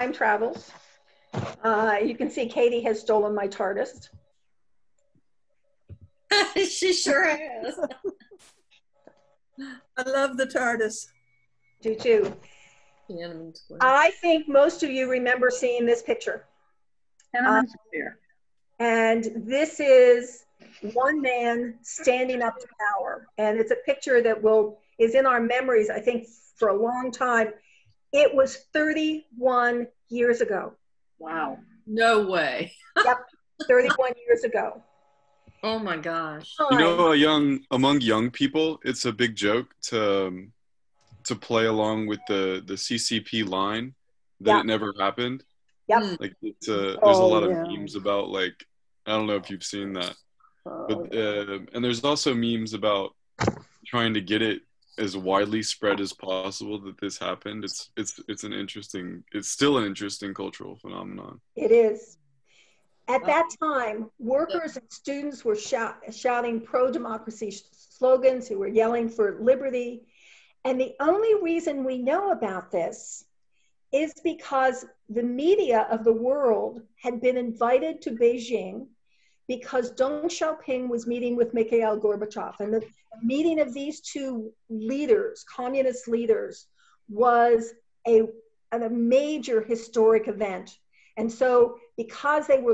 time travels. You can see Katie has stolen my TARDIS. She sure has. I love the TARDIS. Do too. Tiananmen Square. I think most of you remember seeing this picture. Tiananmen Square. And this is one man standing up to power. And it's a picture that is in our memories, I think, for a long time. It was 31 years ago. Wow. No way. Yep, 31 years ago. Oh my gosh. You know, among young people, it's a big joke to play along with the CCP line that it never happened. Yep. Like there's a lot of memes about, like, I don't know if you've seen that, but and there's also memes about trying to get it as widely spread as possible that this happened. It's still an interesting cultural phenomenon. It is. At that time, workers and students were shouting pro-democracy slogans, who were yelling for liberty. And the only reason we know about this is because the media of the world had been invited to Beijing because Deng Xiaoping was meeting with Mikhail Gorbachev. And the meeting of these two leaders, communist leaders, was a major historic event. And so because both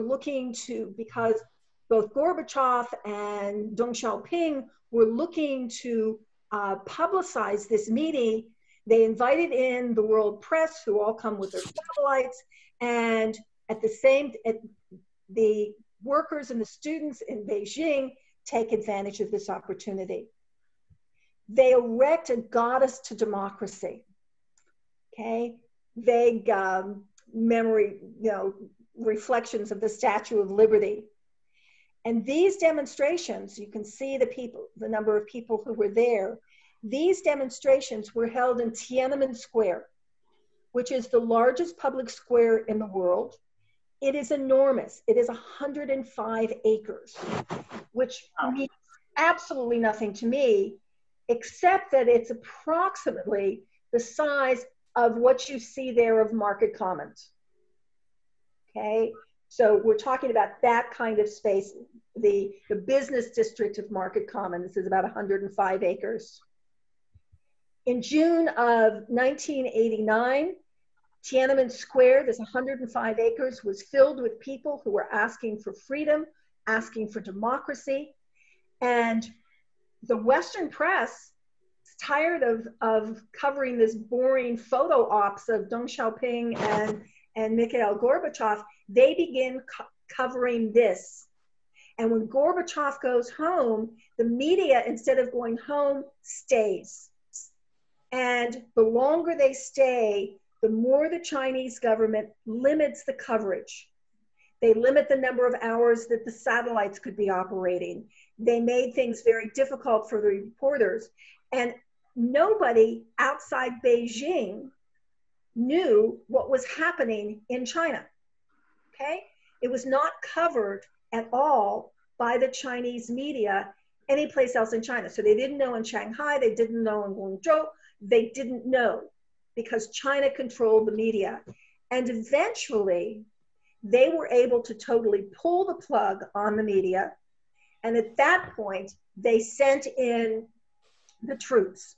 Gorbachev and Deng Xiaoping were looking to publicize this meeting, they invited in the world press, who all come with their satellites, and the workers and the students in Beijing take advantage of this opportunity. They erect a goddess to democracy. Okay, vague memory, reflections of the Statue of Liberty. And these demonstrations, you can see the number of people who were there. These demonstrations were held in Tiananmen Square, which is the largest public square in the world. It is enormous. It is 105 acres, which means absolutely nothing to me, except that it's approximately the size of what you see there of Market Commons. Okay, so we're talking about that kind of space. The business district of Market Commons is about 105 acres. In June of 1989, Tiananmen Square, this 105 acres, was filled with people who were asking for freedom, asking for democracy. And the Western press is tired of covering this boring photo ops of Deng Xiaoping and Mikhail Gorbachev. They begin covering this. And when Gorbachev goes home, the media, instead of going home, stays. And the longer they stay, the more the Chinese government limits the coverage. They limit the number of hours that the satellites could be operating. They made things very difficult for the reporters. And nobody outside Beijing knew what was happening in China, okay? It was not covered at all by the Chinese media anyplace else in China. So they didn't know in Shanghai, they didn't know in Guangzhou, they didn't know because China controlled the media. And eventually they were able to totally pull the plug on the media. And at that point, they sent in the troops.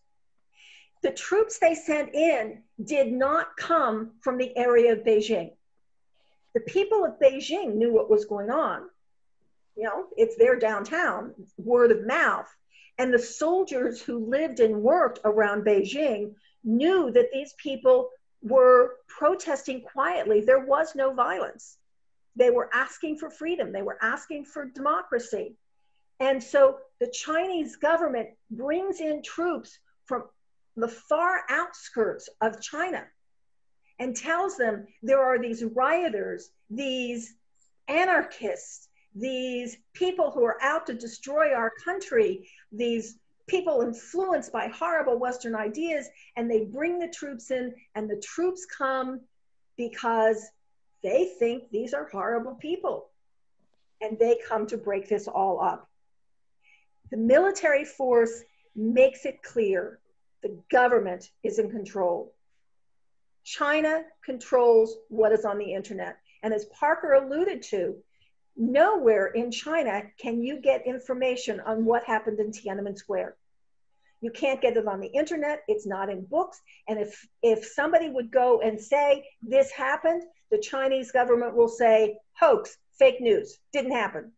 The troops they sent in did not come from the area of Beijing. The people of Beijing knew what was going on. You know, it's their downtown, word of mouth. And the soldiers who lived and worked around Beijing knew that these people were protesting quietly. There was no violence. They were asking for freedom. They were asking for democracy. And so the Chinese government brings in troops from the far outskirts of China and tells them there are these rioters, these anarchists, these people who are out to destroy our country, these people influenced by horrible Western ideas, and they bring the troops in, and the troops come because they think these are horrible people, and they come to break this all up. The military force makes it clear the government is in control. China controls what is on the internet. And as Parker alluded to, nowhere in China can you get information on what happened in Tiananmen Square. You can't get it on the internet. It's not in books. And if somebody would go and say this happened, the Chinese government will say, hoax, fake news, didn't happen.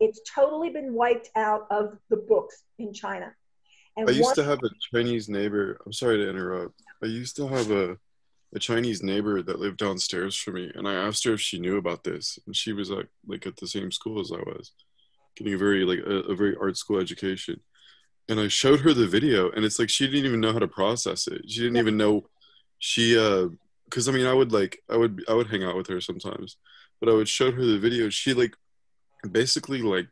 It's totally been wiped out of the books in China. And I used to have a Chinese neighbor. I'm sorry to interrupt. I used to have a Chinese neighbor that lived downstairs from me, and I asked her if she knew about this, and she was like at the same school as I was, getting a very a very art school education. And I showed her the video, and it's like she didn't even know how to process it. She didn't even know because I mean I would hang out with her sometimes, but I would show her the video. She basically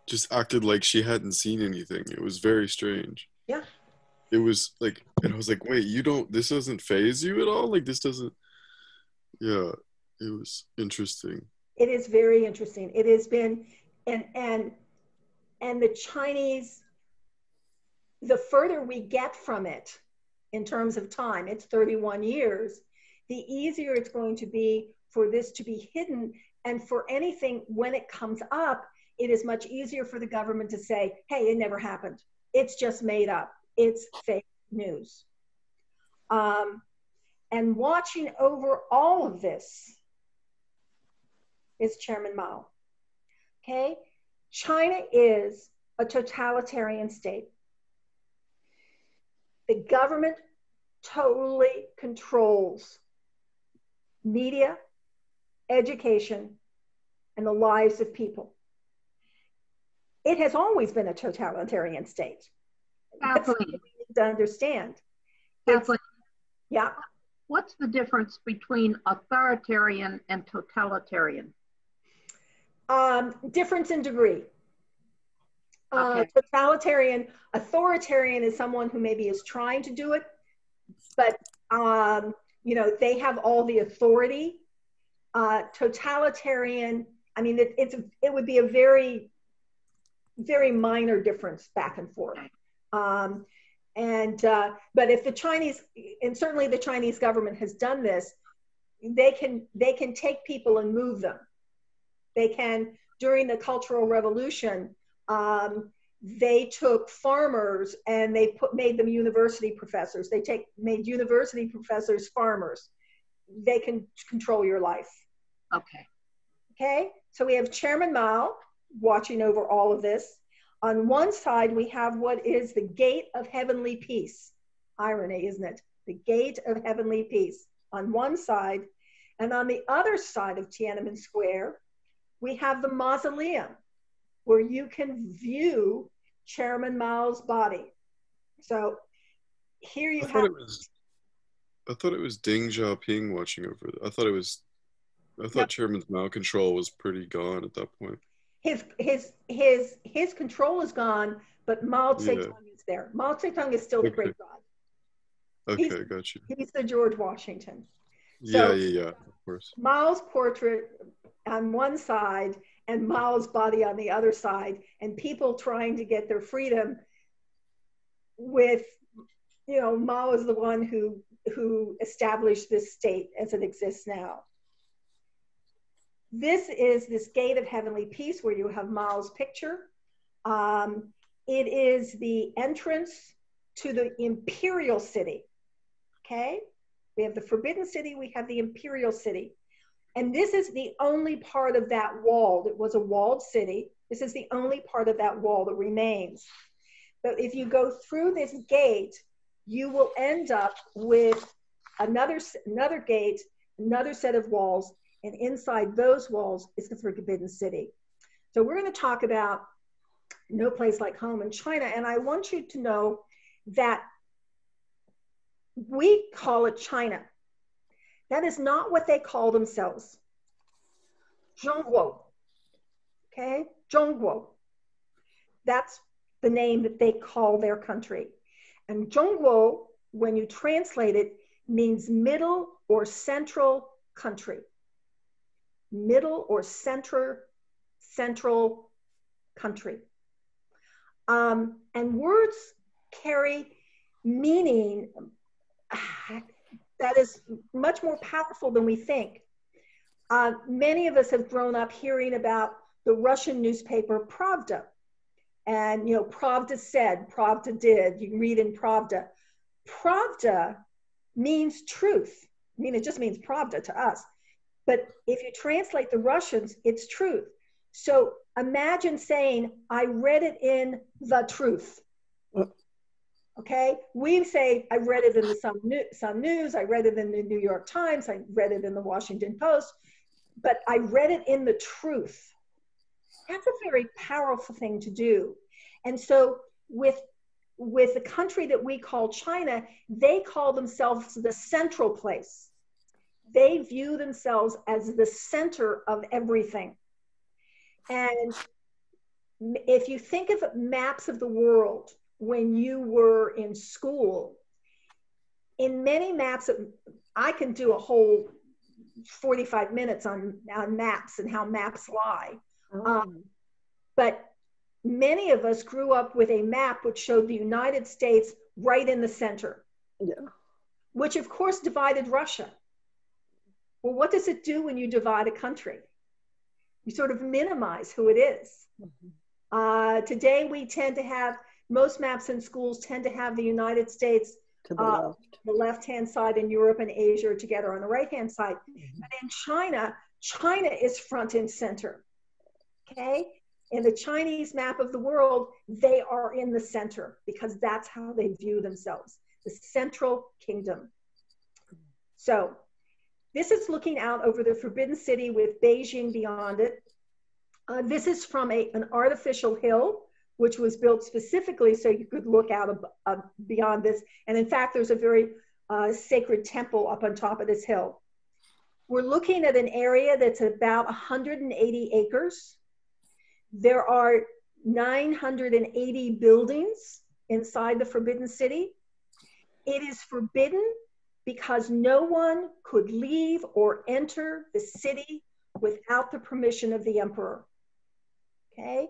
just acted like she hadn't seen anything. It was very strange. Yeah. It was and I was like, wait, this doesn't faze you at all? This doesn't. Yeah, it was interesting. It is very interesting. It has been, and the Chinese, the further we get from it in terms of time, it's 31 years, the easier it's going to be for this to be hidden. And for anything, when it comes up, it is much easier for the government to say, hey, it never happened. It's just made up. It's fake news. And watching over all of this is Chairman Mao. Okay? China is a totalitarian state. The government totally controls media, education, and the lives of people. It has always been a totalitarian state. Kathleen. That's to understand. Kathleen, Yeah. what's the difference between authoritarian and totalitarian? Difference in degree. Okay. Authoritarian is someone who maybe is trying to do it, but they have all the authority. Totalitarian, I mean, it would be a very, very minor difference back and forth. But if the Chinese, and certainly the Chinese government has done this, they can take people and move them. They can, during the Cultural Revolution, they took farmers and they made them university professors. Made university professors farmers. They can control your life. Okay. Okay, so we have Chairman Mao watching over all of this. On one side, we have what is the gate of heavenly peace. Irony, isn't it? The gate of heavenly peace on one side. And on the other side of Tiananmen Square, we have the mausoleum where you can view Chairman Mao's body. So here you have. I thought it was Deng Xiaoping watching over it. I thought Chairman Mao control was pretty gone at that point. His control is gone, but Mao Zedong is there. Mao Zedong is still the great God. Okay, got you. He's the George Washington. So, yeah, of course. Mao's portrait on one side and Mao's body on the other side, and people trying to get their freedom with, Mao is the one who established this state as it exists now. This is this gate of heavenly peace where you have Mao's picture. It is the entrance to the imperial city. Okay? We have the forbidden city, we have the imperial city. And this is the only part of that wall. It was a walled city. This is the only part of that wall that remains. But if you go through this gate, you will end up with another gate, another set of walls, and inside those walls is the Forbidden City. So we're going to talk about No Place Like Home in China, and I want you to know that we call it China. That is not what they call themselves. Zhongguo, okay? Zhongguo. That's the name that they call their country. And Zhongguo, when you translate it, means middle or central country. Middle or central country. And words carry meaning. that is much more powerful than we think. Many of us have grown up hearing about the Russian newspaper Pravda. And, you know, Pravda said, Pravda did. You can read in Pravda. Pravda means truth. I mean, it just means Pravda to us. But if you translate the Russians, it's truth. So imagine saying, I read it in the truth. Okay? We say, I read it in the Sun News, I read it in the New York Times, I read it in the Washington Post, but I read it in the truth. That's a very powerful thing to do. And so with the country that we call China, they call themselves the central place. They view themselves as the center of everything. And if you think of maps of the world when you were in school, in many maps, I can do a whole 45 minutes on maps and how maps lie. But many of us grew up with a map which showed the United States right in the center, which of course divided Russia. Well, what does it do when you divide a country? You sort of minimize who it is. Today, we tend to have, most maps in schools tend to have the United States to the left-hand side, and Europe and Asia are together on the right-hand side. But in China, China is front and center, okay? In the Chinese map of the world, they are in the center because that's how they view themselves, the central kingdom. So this is looking out over the Forbidden City with Beijing beyond it. This is from an artificial hill, which was built specifically so you could look out beyond this. And in fact, there's a very sacred temple up on top of this hill. We're looking at an area that's about 180 acres. There are 980 buildings inside the Forbidden City. It is forbidden because no one could leave or enter the city without the permission of the emperor. Okay?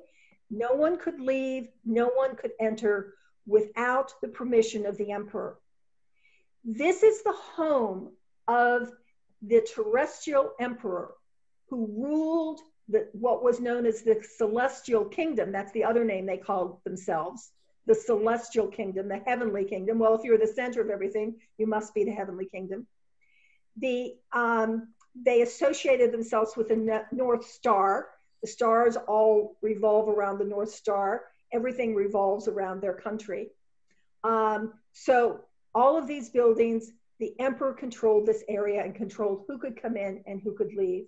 No one could leave, no one could enter without the permission of the emperor. This is the home of the terrestrial emperor who ruled what was known as the celestial kingdom. That's the other name they called themselves, the celestial kingdom, the heavenly kingdom. Well, if you're the center of everything, you must be the heavenly kingdom. They associated themselves with the North Star. The stars all revolve around the North Star. Everything revolves around their country. So all of these buildings, the emperor controlled this area and controlled who could come in and who could leave.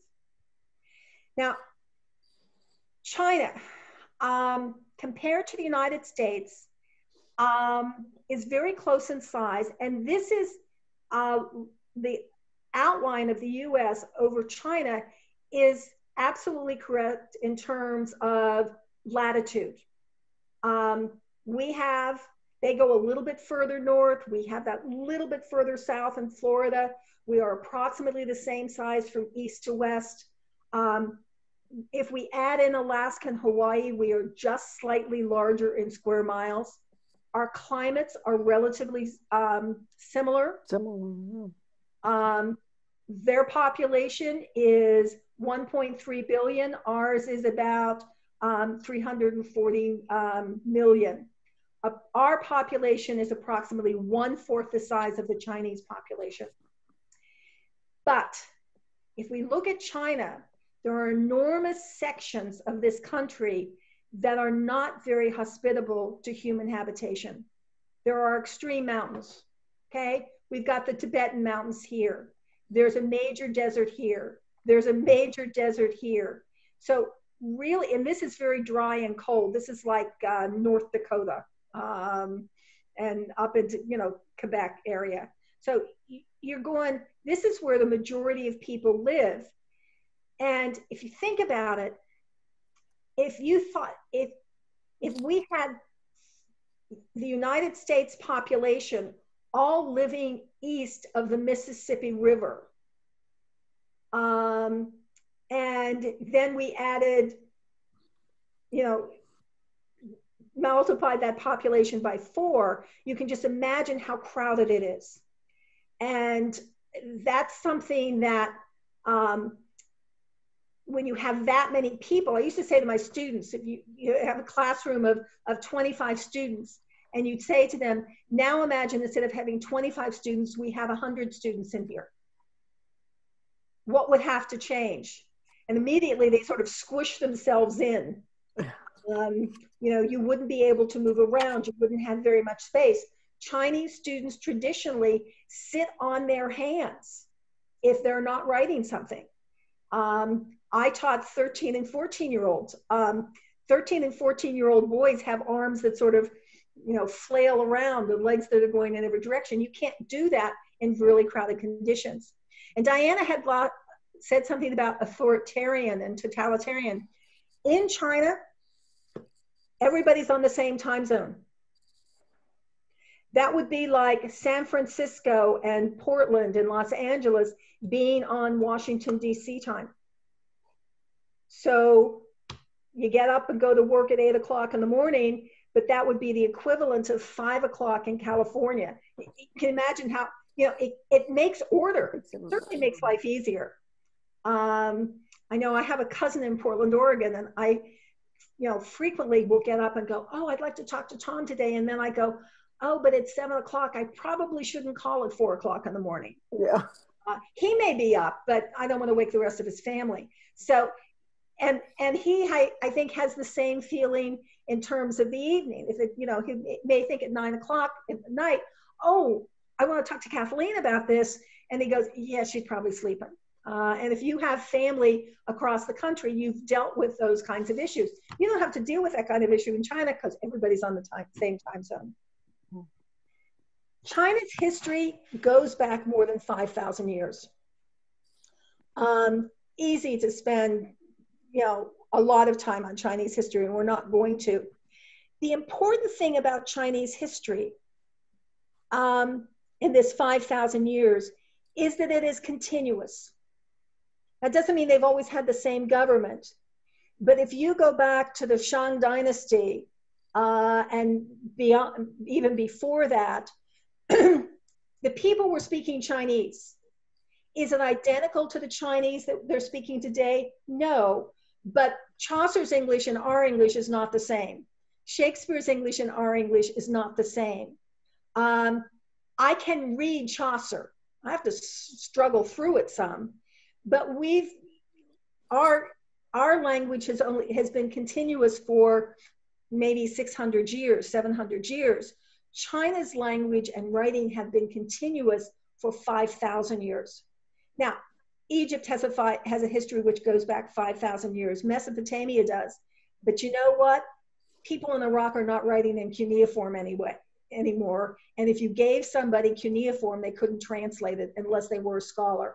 Now, China, compared to the United States, is very close in size. And this is the outline of the US over China is absolutely correct in terms of latitude. They go a little bit further north. We have that little bit further south in Florida. We are approximately the same size from east to west. If we add in Alaska and Hawaii, we are just slightly larger in square miles. Our climates are relatively similar. Their population is 1.3 billion. Ours is about 340 million. Our population is approximately 1/4 the size of the Chinese population. But if we look at China, there are enormous sections of this country that are not very hospitable to human habitation. There are extreme mountains, okay? We've got the Tibetan mountains here. There's a major desert here. There's a major desert here. So really, and this is very dry and cold. This is like North Dakota and up into, Quebec area. So you're going, this is where the majority of people live. And if you think about it, if we had the United States population all living east of the Mississippi River, and then we added, multiplied that population by 4, you can just imagine how crowded it is. And that's something that when you have that many people, I used to say to my students, if you have a classroom of 25 students, and you'd say to them, now imagine instead of having 25 students, we have 100 students in here. What would have to change? And immediately they sort of squish themselves in. You wouldn't be able to move around. You wouldn't have very much space. Chinese students traditionally sit on their hands if they're not writing something. I taught 13 and 14-year-olds. 13 and 14-year-old boys have arms that sort of, flail around, and legs that are going in every direction. You can't do that in really crowded conditions. And Diana had said something about authoritarian and totalitarian. In China, everybody's on the same time zone. That would be like San Francisco and Portland and Los Angeles being on Washington, D.C. time. So you get up and go to work at 8 o'clock in the morning, but that would be the equivalent of 5 o'clock in California. You can imagine how, it makes order. It certainly makes life easier. I know I have a cousin in Portland, Oregon, and I, frequently will get up and go, oh, I'd like to talk to Tom today. And then I go, oh, but it's 7 o'clock. I probably shouldn't call at 4 o'clock in the morning. Yeah. He may be up, but I don't want to wake the rest of his family. So, and he, I think, has the same feeling in terms of the evening. If he may think at 9 o'clock at night, oh, I want to talk to Kathleen about this. And he goes, yeah, she's probably sleeping. And if you have family across the country, you've dealt with those kinds of issues. You don't have to deal with that kind of issue in China because everybody's on the same time zone. China's history goes back more than 5,000 years. Easy to spend, a lot of time on Chinese history, and we're not going to. The important thing about Chinese history in this 5,000 years is that it is continuous. That doesn't mean they've always had the same government, but if you go back to the Shang Dynasty and beyond, even before that, the people were speaking Chinese. Is it identical to the Chinese that they're speaking today? No, but Chaucer's English and our English is not the same. Shakespeare's English and our English is not the same. I can read Chaucer. I have to struggle through it some, but our language has been continuous for maybe 600 years, 700 years. China's language and writing have been continuous for 5,000 years. Now, Egypt has a history which goes back 5,000 years. Mesopotamia does. But you know what? People in Iraq are not writing in cuneiform anymore. And if you gave somebody cuneiform, they couldn't translate it unless they were a scholar.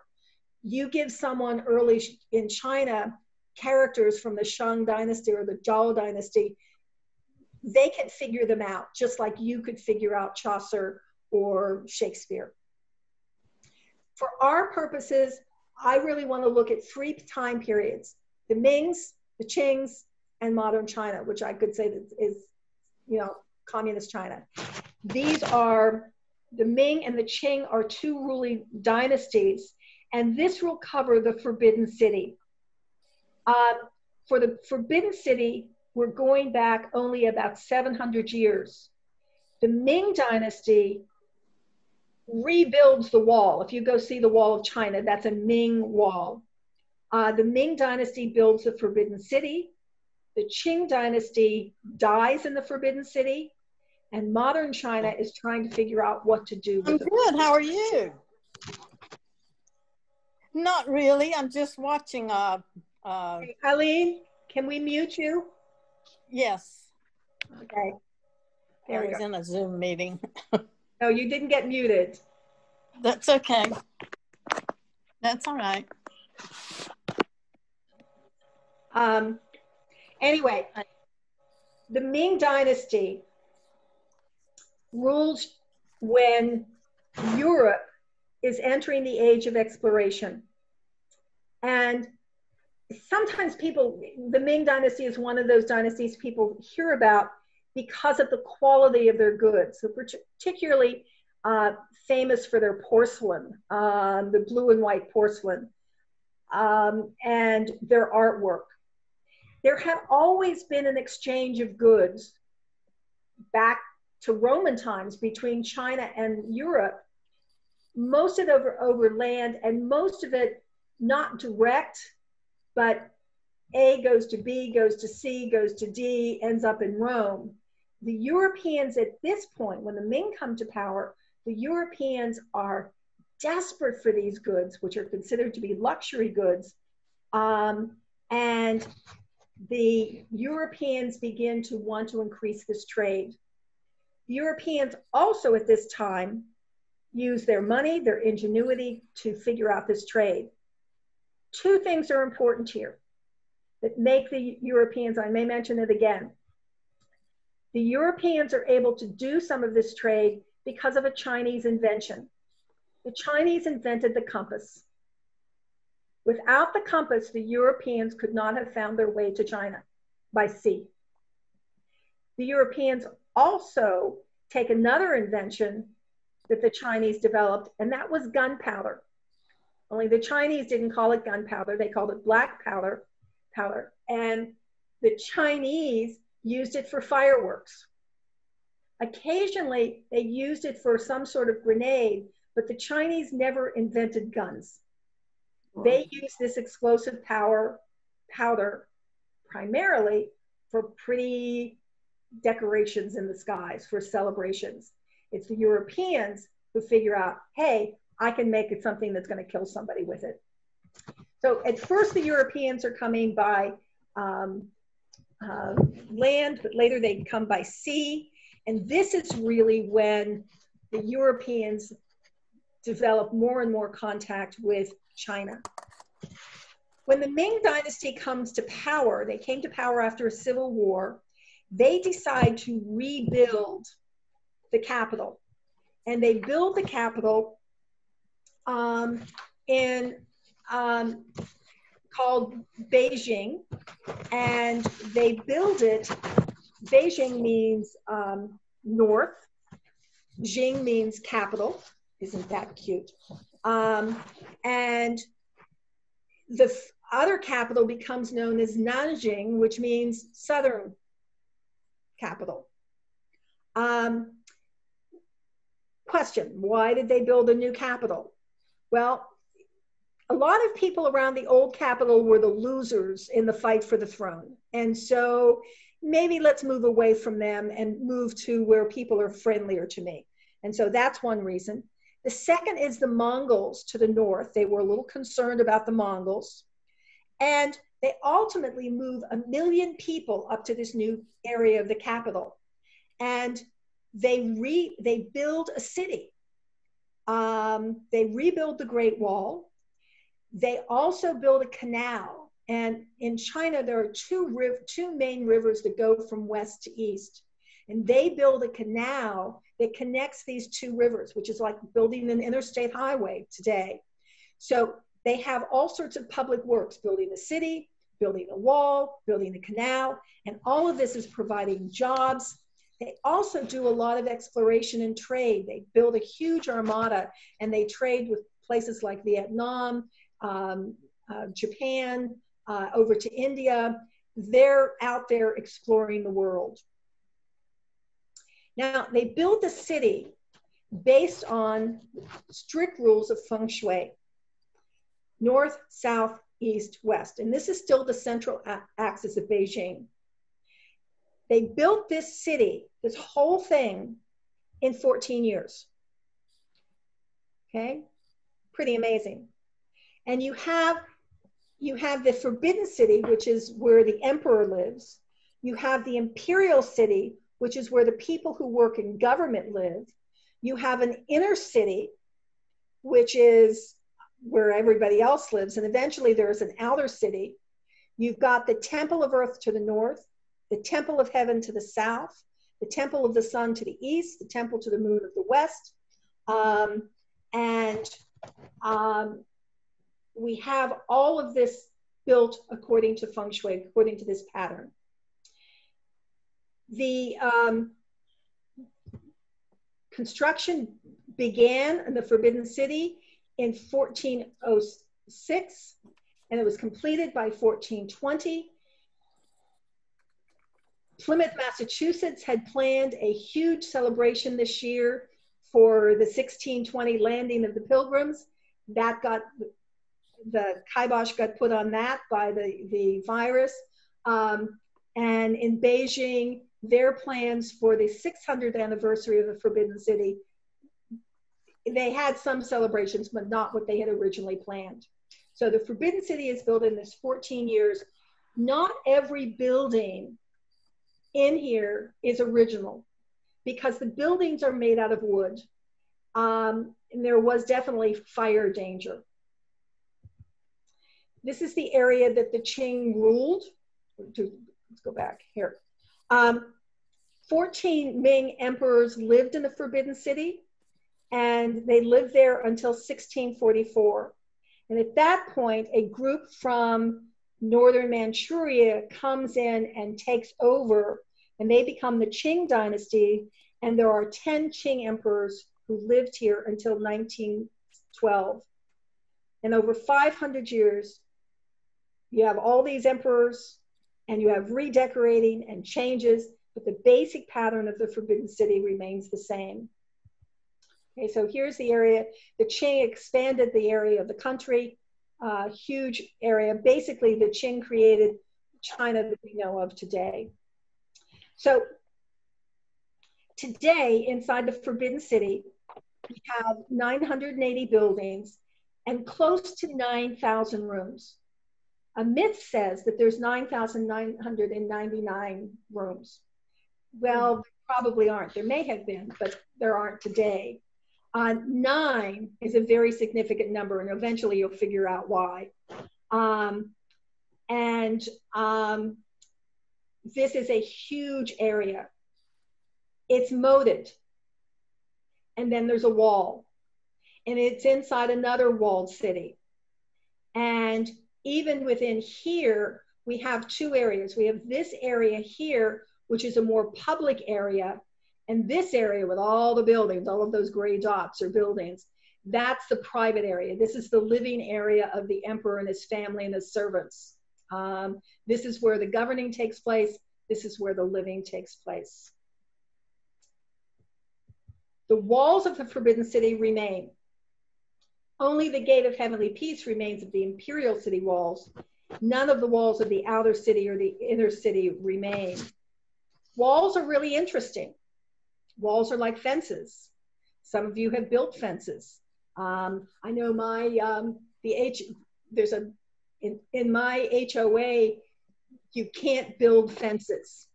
You give someone early in China characters from the Shang Dynasty or the Zhou Dynasty, they can figure them out, just like you could figure out Chaucer or Shakespeare. For our purposes, I really want to look at 3 time periods: the Mings, the Qings, and modern China, which I could say that is, communist China. These are, the Ming and the Qing are 2 ruling dynasties, and this will cover the Forbidden City. For the Forbidden City, we're going back only about 700 years. The Ming Dynasty rebuilds the wall. If you go see the Wall of China, that's a Ming wall. The Ming Dynasty builds the Forbidden City. The Qing Dynasty dies in the Forbidden City. And modern China is trying to figure out what to do with it. I'm good. How are you? Not really. I'm just watching. Hey, Eileen, can we mute you? Yes. Okay. I was in a Zoom meeting. No, you didn't get muted. That's okay. That's all right. Anyway, the Ming Dynasty rules when Europe is entering the age of exploration. And sometimes the Ming Dynasty is one of those dynasties people hear about because of the quality of their goods. So particularly famous for their porcelain, the blue and white porcelain, and their artwork. There had always been an exchange of goods back to Roman times between China and Europe, most of it over land, and most of it not direct, but A goes to B, goes to C, goes to D, ends up in Rome. The Europeans at this point, when the Ming come to power, the Europeans are desperate for these goods, which are considered to be luxury goods. And the Europeans begin to want to increase this trade. The Europeans also at this time use their money, their ingenuity to figure out this trade. Two things are important here that make the Europeans, I may mention it again. The Europeans are able to do some of this trade because of a Chinese invention. The Chinese invented the compass. Without the compass, the Europeans could not have found their way to China by sea. The Europeans also take another invention that the Chinese developed, and that was gunpowder. Only the Chinese didn't call it gunpowder, they called it black powder. And the Chinese used it for fireworks. Occasionally, they used it for some sort of grenade, but the Chinese never invented guns. They used this explosive powder primarily for pretty decorations in the skies, for celebrations. It's the Europeans who figure out, hey, I can make it something that's going to kill somebody with it. So at first the Europeans are coming by land, but later they come by sea. And this is really when the Europeans develop more and more contact with China. When the Ming Dynasty comes to power, they came to power after a civil war, they decide to rebuild the capital. And they build the capital called Beijing, and they build it. Beijing means north, Jing means capital. Isn't that cute? And the other capital becomes known as Nanjing, which means southern capital. Question, why did they build a new capital? Well, a lot of people around the old capital were the losers in the fight for the throne. And so maybe let's move away from them and move to where people are friendlier to me. And so that's one reason. The second is the Mongols to the north. They were a little concerned about the Mongols. And they ultimately move 1 million people up to this new area of the capital. And they build a city. They rebuild the Great Wall. They also build a canal. And in China, there are two main rivers that go from west to east. And they build a canal that connects these two rivers, which is like building an interstate highway today. So they have all sorts of public works, building a city, building a wall, building a canal, and all of this is providing jobs. They also do a lot of exploration and trade. They build a huge armada and they trade with places like Vietnam, Japan, over to India. They're out there exploring the world. Now, they built the city based on strict rules of feng shui, north, south, east, west. And this is still the central axis of Beijing. They built this city, this whole thing, in 14 years. Okay, pretty amazing. And you have the Forbidden City, which is where the emperor lives. You have the Imperial City, which is where the people who work in government live. You have an inner city, which is where everybody else lives. And eventually there's an outer city. You've got the Temple of Earth to the north, the Temple of Heaven to the south, the Temple of the Sun to the east, the Temple to the Moon of the west. We have all of this built according to feng shui, according to this pattern. The construction began in the Forbidden City in 1406, and it was completed by 1420. Plymouth, Massachusetts had planned a huge celebration this year for the 1620 landing of the Pilgrims. That got, the kibosh got put on that by the virus. And in Beijing, their plans for the 600th anniversary of the Forbidden City, they had some celebrations, but not what they had originally planned. So the Forbidden City is built in this 14 years. Not every building in here is original because the buildings are made out of wood. And there was definitely fire danger. This is the area that the Qing ruled. Let's go back here. 14 Ming emperors lived in the Forbidden City, and they lived there until 1644. And at that point, a group from northern Manchuria comes in and takes over, and they become the Qing dynasty. And there are 10 Qing emperors who lived here until 1912. And over 500 years, you have all these emperors, and you have redecorating and changes, but the basic pattern of the Forbidden City remains the same. Okay, so here's the area. The Qing expanded the area of the country, huge area. Basically, the Qing created China that we know of today. So today, inside the Forbidden City, we have 980 buildings and close to 9,000 rooms. A myth says that there's 9,999 rooms. Well, there probably aren't. There may have been, but there aren't today. 9 is a very significant number, and eventually you'll figure out why. This is a huge area. It's moated, and then there's a wall, and it's inside another walled city. And even within here, we have 2 areas. We have this area here, which is a more public area, and this area with all the buildings, all of those gray dots are buildings, that's the private area. This is the living area of the emperor and his family and his servants. This is where the governing takes place. This is where the living takes place. The walls of the Forbidden City remain. Only the Gate of Heavenly Peace remains of the imperial city walls. None of the walls of the outer city or the inner city remain. Walls are really interesting. Walls are like fences. Some of you have built fences. I know in my HOA, you can't build fences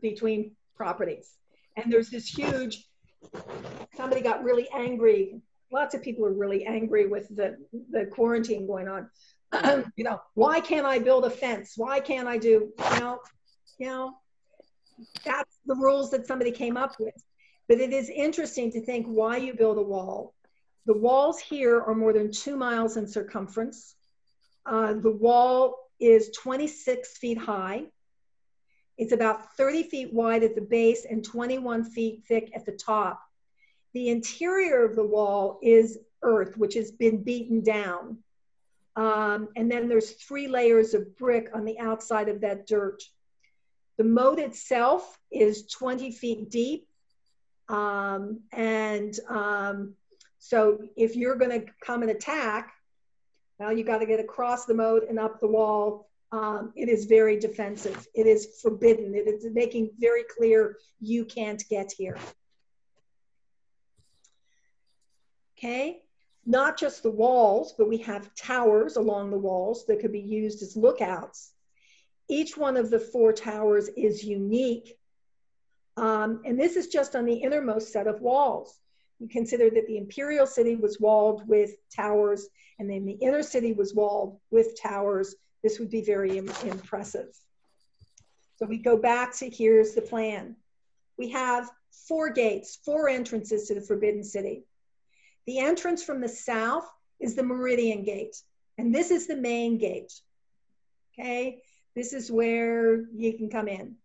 between properties. And there's this huge, somebody got really angry. Lots of people are really angry with the quarantine going on. You know, why can't I build a fence? Why can't I do, you know, that's the rules that somebody came up with. But it is interesting to think why you build a wall. The walls here are more than 2 miles in circumference. The wall is 26 feet high. It's about 30 feet wide at the base and 21 feet thick at the top. The interior of the wall is earth, which has been beaten down. And then there's 3 layers of brick on the outside of that dirt. The moat itself is 20 feet deep. So if you're going to come and attack, well, you got to get across the moat and up the wall. It is very defensive. It is forbidden. It is making very clear you can't get here. Okay, not just the walls, but we have towers along the walls that could be used as lookouts. Each one of the 4 towers is unique. And this is just on the innermost set of walls. You consider that the imperial city was walled with towers, and then the inner city was walled with towers. This would be very impressive. So we go back to here's the plan. We have 4 gates, 4 entrances to the Forbidden City. The entrance from the south is the Meridian Gate, and this is the main gate. Okay, this is where you can come in.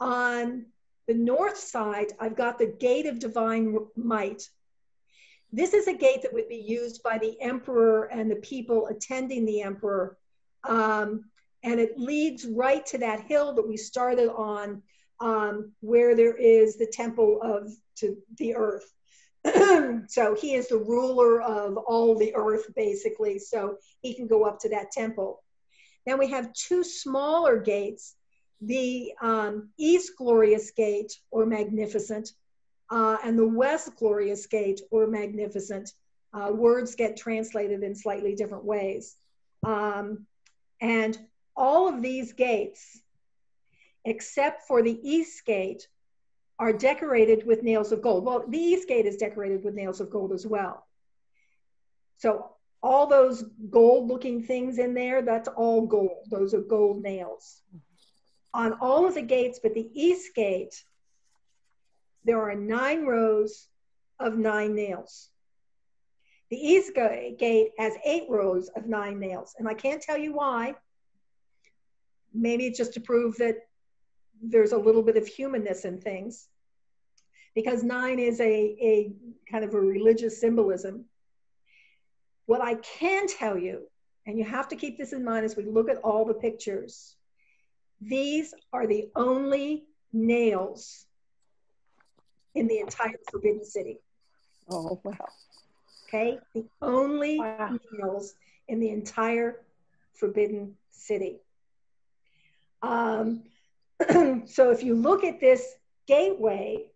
On the north side, I've got the Gate of Divine Might. This is a gate that would be used by the emperor and the people attending the emperor. And it leads right to that hill that we started on, where there is the temple to the earth. So he is the ruler of all the earth, basically. So he can go up to that temple. Then we have two smaller gates, the East Glorious Gate, or Magnificent, and the West Glorious Gate, or Magnificent. Words get translated in slightly different ways. And all of these gates, except for the East Gate, are decorated with nails of gold. Well, the East Gate is decorated with nails of gold as well. So all those gold looking things in there, that's all gold. Those are gold nails. On all of the gates but the East Gate, there are 9 rows of 9 nails. The East Gate has 8 rows of 9 nails. And I can't tell you why. Maybe it's just to prove that there's a little bit of humanness in things, because 9 is a kind of a religious symbolism. What I can tell you, and you have to keep this in mind as we look at all the pictures, these are the only nails in the entire Forbidden City. Oh, wow. Okay, the only nails in the entire Forbidden City. So if you look at this gateway,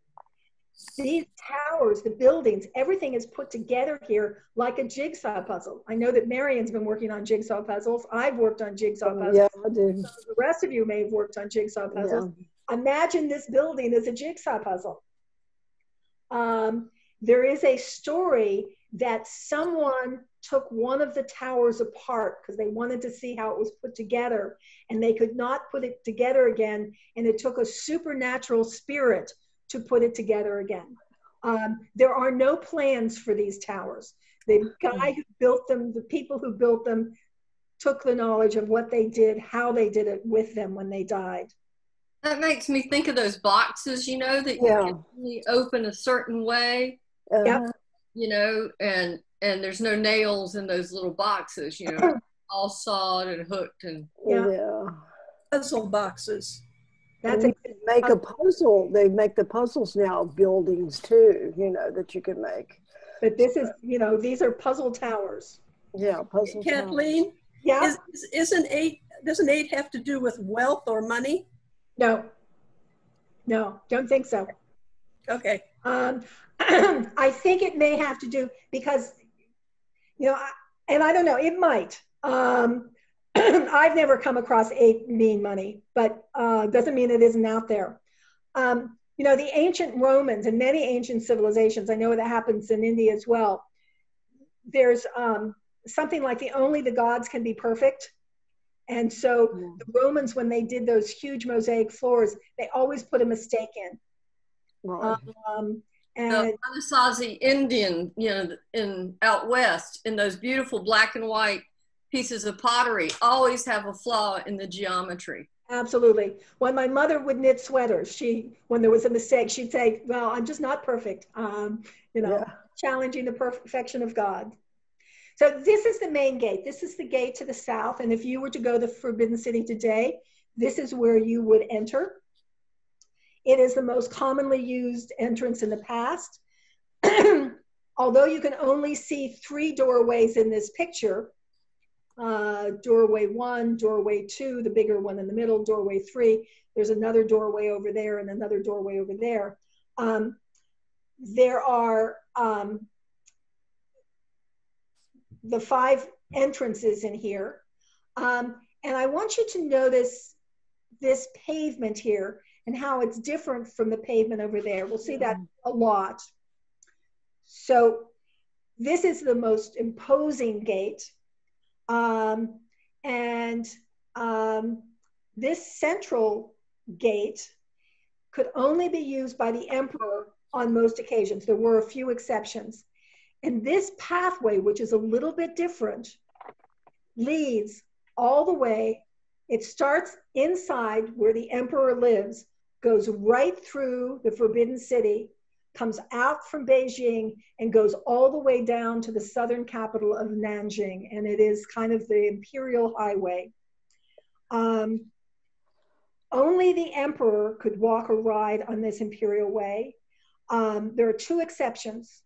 these towers, the buildings, everything is put together here like a jigsaw puzzle. I know that Marion's been working on jigsaw puzzles. I've worked on jigsaw puzzles. Yeah, I do. So the rest of you may have worked on jigsaw puzzles. Yeah. Imagine this building as a jigsaw puzzle. There is a story that someone took one of the towers apart because they wanted to see how it was put together, and they could not put it together again, and it took a supernatural spirit to put it together again. There are no plans for these towers. The guy who built them, the people who built them, took the knowledge of what they did, how they did it with them when they died. That makes me think of those boxes, you know, that you can only open a certain way. Yep. You know, and there's no nails in those little boxes, you know, all sawed and hooked and puzzle boxes. That's make a puzzle. They make the puzzles now buildings too, you know, that you can make. But this is, you know, these are puzzle towers. Yeah, puzzle Kathleen, towers. Yeah. Doesn't 8 have to do with wealth or money? No, don't think so. Okay. I think it may have to do because, you know, and I don't know, it might. I've never come across 8 mean money, but doesn't mean it isn't out there. You know, the ancient Romans and many ancient civilizations, I know that happens in India as well. There's something like only the gods can be perfect. And so the Romans, when they did those huge mosaic floors, they always put a mistake in. Right. And the Anasazi Indian, you know, out west, in those beautiful black and white pieces of pottery, always have a flaw in the geometry. Absolutely. When my mother would knit sweaters, when there was a mistake, she'd say, well, I'm just not perfect. You know, challenging the perfection of God. So this is the main gate. This is the gate to the south. And if you were to go to the Forbidden City today, this is where you would enter. It is the most commonly used entrance in the past. Although you can only see 3 doorways in this picture, doorway 1, doorway 2, the bigger one in the middle, doorway 3, there's another doorway over there and another doorway over there. There are the 5 entrances in here. And I want you to notice this pavement here and how it's different from the pavement over there. We'll see that a lot. So this is the most imposing gate. This central gate could only be used by the emperor on most occasions. There were a few exceptions. And this pathway, which is a little bit different, leads all the way. It starts inside where the emperor lives, goes right through the Forbidden City, comes out from Beijing, and goes all the way down to the southern capital of Nanjing. And it is kind of the imperial highway. Only the emperor could walk or ride on this imperial way. There are two exceptions.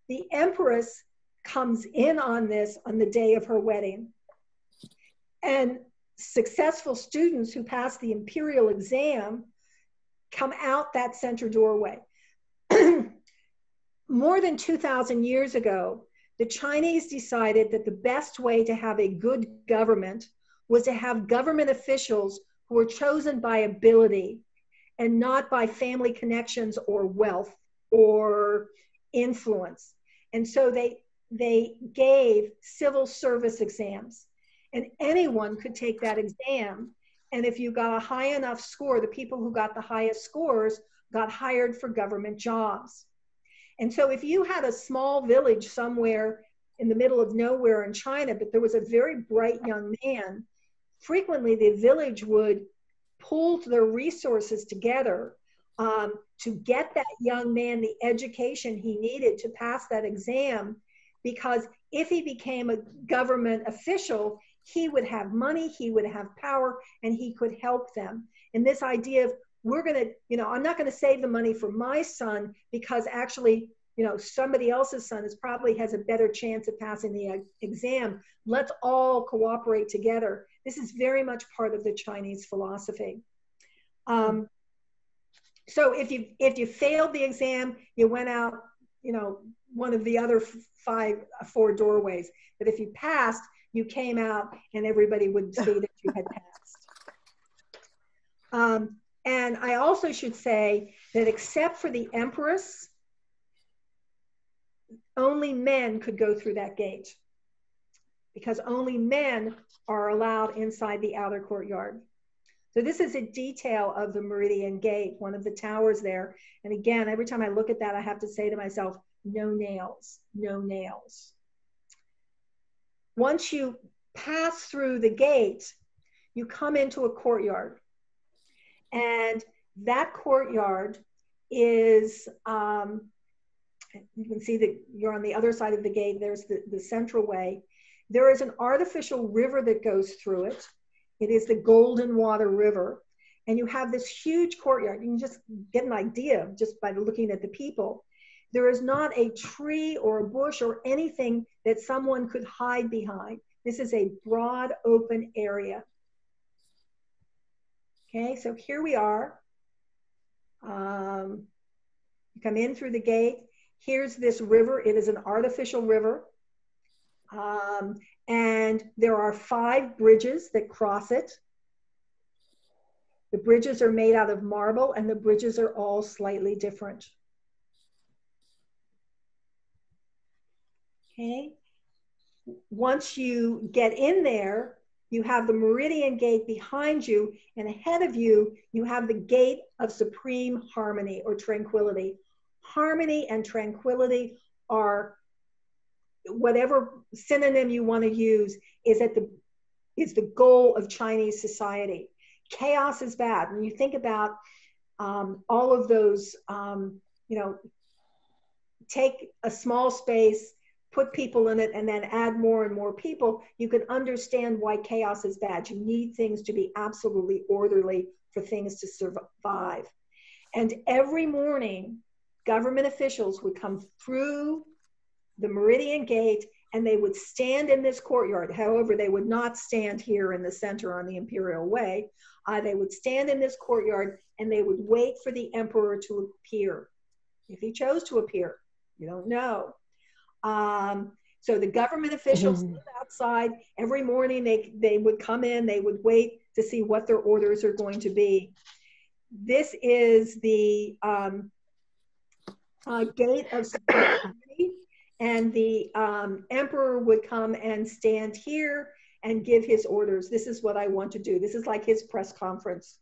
The empress comes in on this on the day of her wedding. And successful students who pass the imperial exam come out that center doorway. More than 2,000 years ago, the Chinese decided that the best way to have a good government was to have government officials who were chosen by ability and not by family connections or wealth or influence. And so they gave civil service exams, and anyone could take that exam. And if you got a high enough score, the people who got the highest scores got hired for government jobs. And so if you had a small village somewhere in the middle of nowhere in China, but there was a very bright young man, frequently the village would pool their resources together to get that young man the education he needed to pass that exam, because if he became a government official, he would have money, he would have power, and he could help them. And this idea of, we're going to, I'm not going to save the money for my son because actually, somebody else's son probably has a better chance of passing the exam. Let's all cooperate together. This is very much part of the Chinese philosophy. So if you failed the exam, you went out, one of the other four doorways. But if you passed, you came out and everybody would see that you had passed. And I also should say that except for the empress, only men could go through that gate, because only men are allowed inside the outer courtyard. So this is a detail of the Meridian Gate, one of the towers there. And again, every time I look at that, I have to say to myself, no nails, no nails. Once you pass through the gate, you come into a courtyard. And that courtyard is, you can see that you're on the other side of the gate. There's the central way. There is an artificial river that goes through it. It is the Golden Water River. And you have this huge courtyard. You can just get an idea just by looking at the people. There is not a tree or a bush or anything that someone could hide behind. This is a broad, open area. Okay, so here we are. You come in through the gate. Here's this river. It is an artificial river. And there are 5 bridges that cross it. The bridges are made out of marble, and the bridges are all slightly different. Okay. Once you get in there, you have the Meridian Gate behind you, and ahead of you, you have the Gate of Supreme Harmony or Tranquility. Harmony and tranquility are, whatever synonym you want to use, is the goal of Chinese society. Chaos is bad. When you think about all of those, take a small space, put people in it, and then add more and more people, you can understand why chaos is bad. You need things to be absolutely orderly for things to survive. And every morning, government officials would come through the Meridian Gate and they would stand in this courtyard. However, they would not stand here in the center on the Imperial Way. They would stand in this courtyard and they would wait for the emperor to appear. If he chose to appear, you don't know. So the government officials live outside. Every morning they would come in, they would wait to see what their orders are going to be. This is the Gate of Security, and the emperor would come and stand here and give his orders. This is what I want to do. This is like his press conference.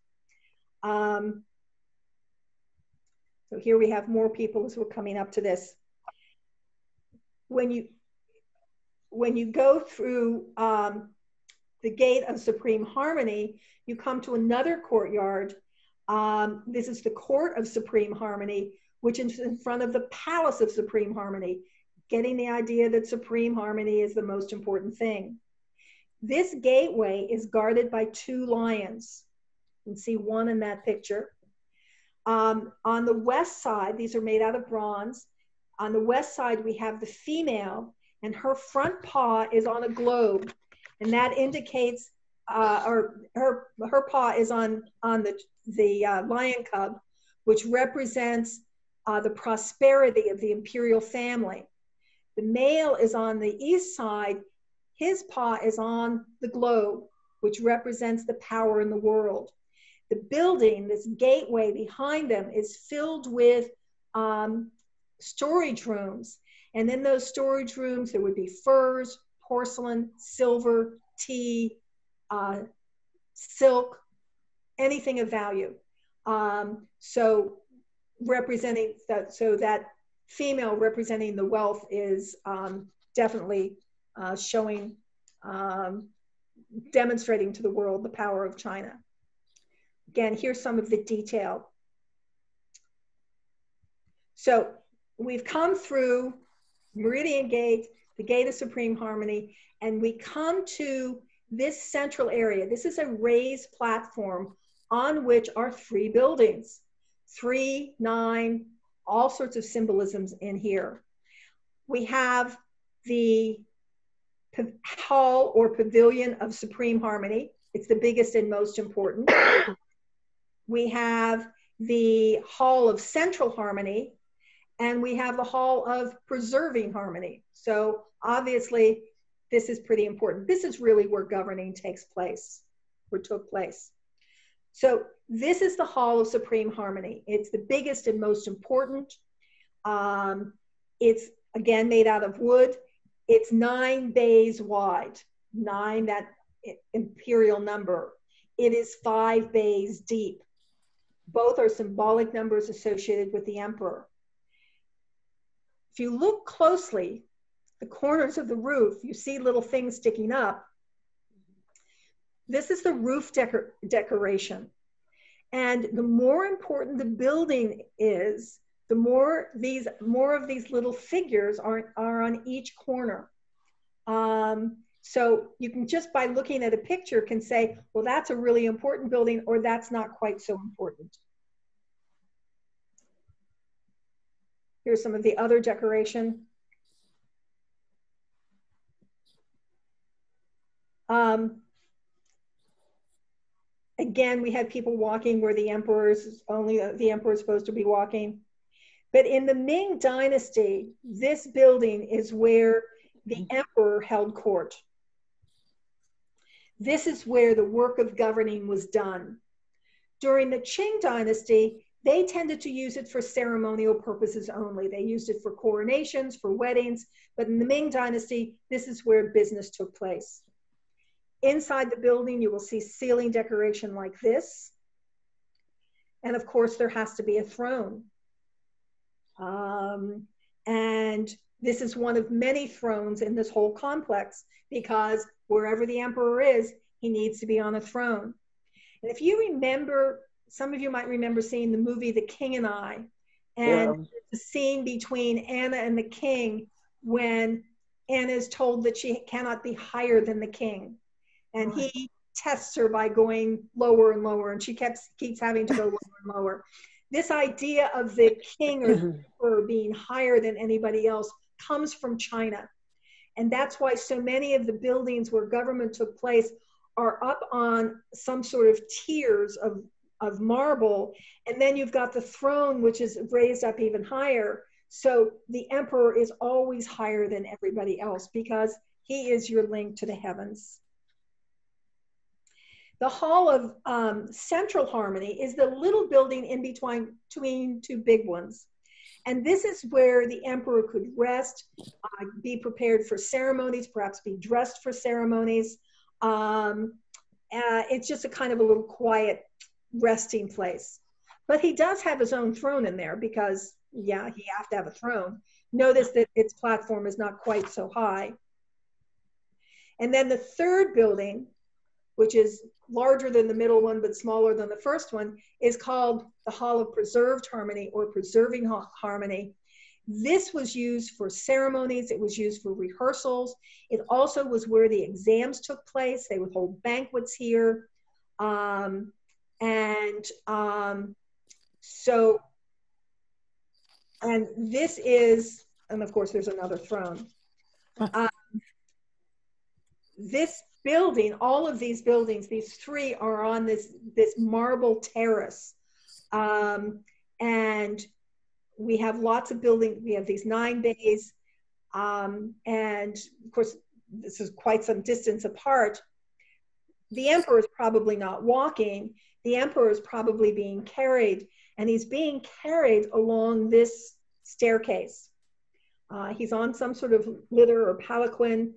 So here we have more people who are coming up to this. When you go through the Gate of Supreme Harmony, you come to another courtyard This is the Court of Supreme Harmony, which is in front of the Palace of Supreme Harmony, getting the idea that supreme harmony is the most important thing. This gateway is guarded by 2 lions. You can see one in that picture. On the west side, these are made out of bronze. On the west side, we have the female, and her front paw is on a globe, and that indicates, or her paw is on the lion cub, which represents the prosperity of the imperial family. The male is on the east side. His paw is on the globe, which represents the power in the world. The building, this gateway behind them, is filled with storage rooms. And in those storage rooms, there would be furs, porcelain, silver, tea, silk, anything of value. So that female representing the wealth is definitely showing, demonstrating to the world the power of China. Again, here's some of the detail. So we've come through Meridian Gate, the Gate of Supreme Harmony, and we come to this central area. This is a raised platform on which are 3 buildings, 3, 9, all sorts of symbolisms in here. We have the Hall or Pavilion of Supreme Harmony. It's the biggest and most important. We have the Hall of Central Harmony, and we have the Hall of Preserving Harmony. So obviously, this is pretty important. This is really where governing takes place, or took place. So this is the Hall of Supreme Harmony. It's the biggest and most important. It's, again, made out of wood. It's 9 bays wide, 9, that imperial number. It is 5 bays deep. Both are symbolic numbers associated with the emperor. If you look closely, the corners of the roof, you see little things sticking up. This is the roof decoration. And the more important the building is, the more of these little figures are on each corner. So you can, just by looking at a picture, can say, well, that's a really important building, or that's not quite so important. Here's some of the other decoration. Again, we had people walking where the emperors, only the emperor is supposed to be walking. But in the Ming Dynasty, this building is where the emperor held court. This is where the work of governing was done. During the Qing Dynasty, they tended to use it for ceremonial purposes only. They used it for coronations, for weddings, but in the Ming Dynasty, this is where business took place. Inside the building, you will see ceiling decoration like this. And of course, there has to be a throne. And this is one of many thrones in this whole complex, because wherever the emperor is, he needs to be on a throne. And if you remember, some of you might remember seeing the movie The King and I, and the scene between Anna and the king when Anna is told that she cannot be higher than the king. And he tests her by going lower and lower, and she keeps having to go lower and lower. This idea of the king or the emperor being higher than anybody else comes from China. And that's why so many of the buildings where government took place are up on some sort of tiers of marble. And then you've got the throne, which is raised up even higher. So the emperor is always higher than everybody else, because he is your link to the heavens. The Hall of Central Harmony is the little building in between 2 big ones. And this is where the emperor could rest, be prepared for ceremonies, perhaps be dressed for ceremonies. It's just a kind of a little quiet resting place. But he does have his own throne in there, because, yeah, he has to have a throne. Notice that its platform is not quite so high. And then the third building which is larger than the middle one but smaller than the first one, is called the Hall of Preserved Harmony or Preserving Harmony. This was used for ceremonies. It was used for rehearsals. It also was where the exams took place. They would hold banquets here. And this is, and of course there's another throne. This building, all of these buildings, these three are on this marble terrace. And we have lots of buildings. We have these 9 bays. And of course, this is quite some distance apart. The emperor is probably not walking. The emperor is probably being carried, and he's being carried along this staircase. He's on some sort of litter or palanquin.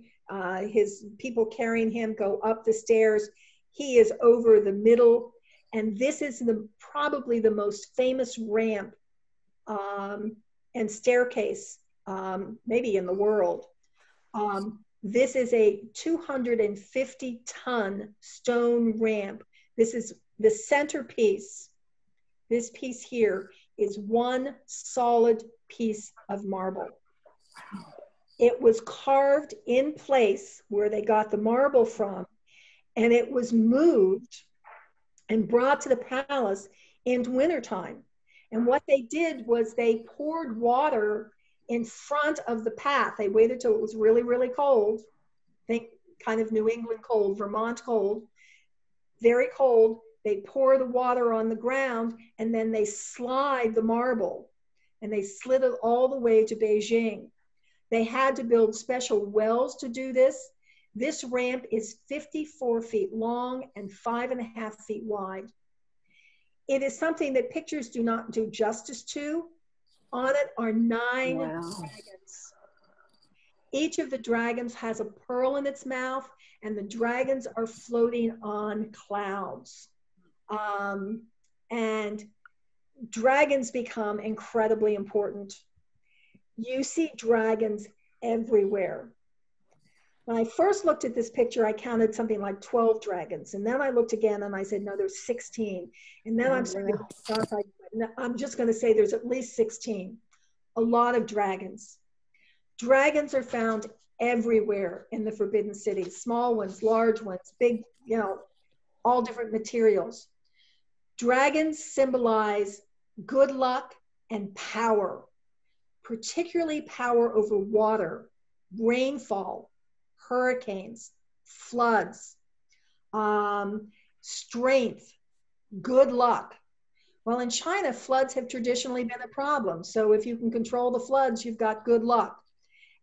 His people carrying him go up the stairs. He is over the middle, and this is probably the most famous ramp and staircase, maybe in the world. This is a 250-ton stone ramp. This is the centerpiece. This piece here is one solid piece of marble. It was carved in place where they got the marble from, and it was moved and brought to the palace in wintertime. And what they did was they poured water in front of the path. They waited till it was really, really cold. Think kind of New England cold, Vermont cold, very cold. They pour the water on the ground, and then they slide the marble, and they slid it all the way to Beijing. They had to build special wells to do this. This ramp is 54 feet long and 5.5 feet wide. It is something that pictures do not do justice to. On it are 9 dragons. Each of the dragons has a pearl in its mouth, and the dragons are floating on clouds. And dragons become incredibly important. You see dragons everywhere. When I first looked at this picture, I counted something like 12 dragons. And then I looked again and I said, no, there's 16. And then I'm just going to say there's at least 16. A lot of dragons. Dragons are found everywhere in the Forbidden City. Small ones, large ones, big, all different materials. Dragons symbolize good luck and power, particularly power over water, rainfall, hurricanes, floods, strength, good luck. Well, in China, floods have traditionally been a problem. So if you can control the floods, you've got good luck.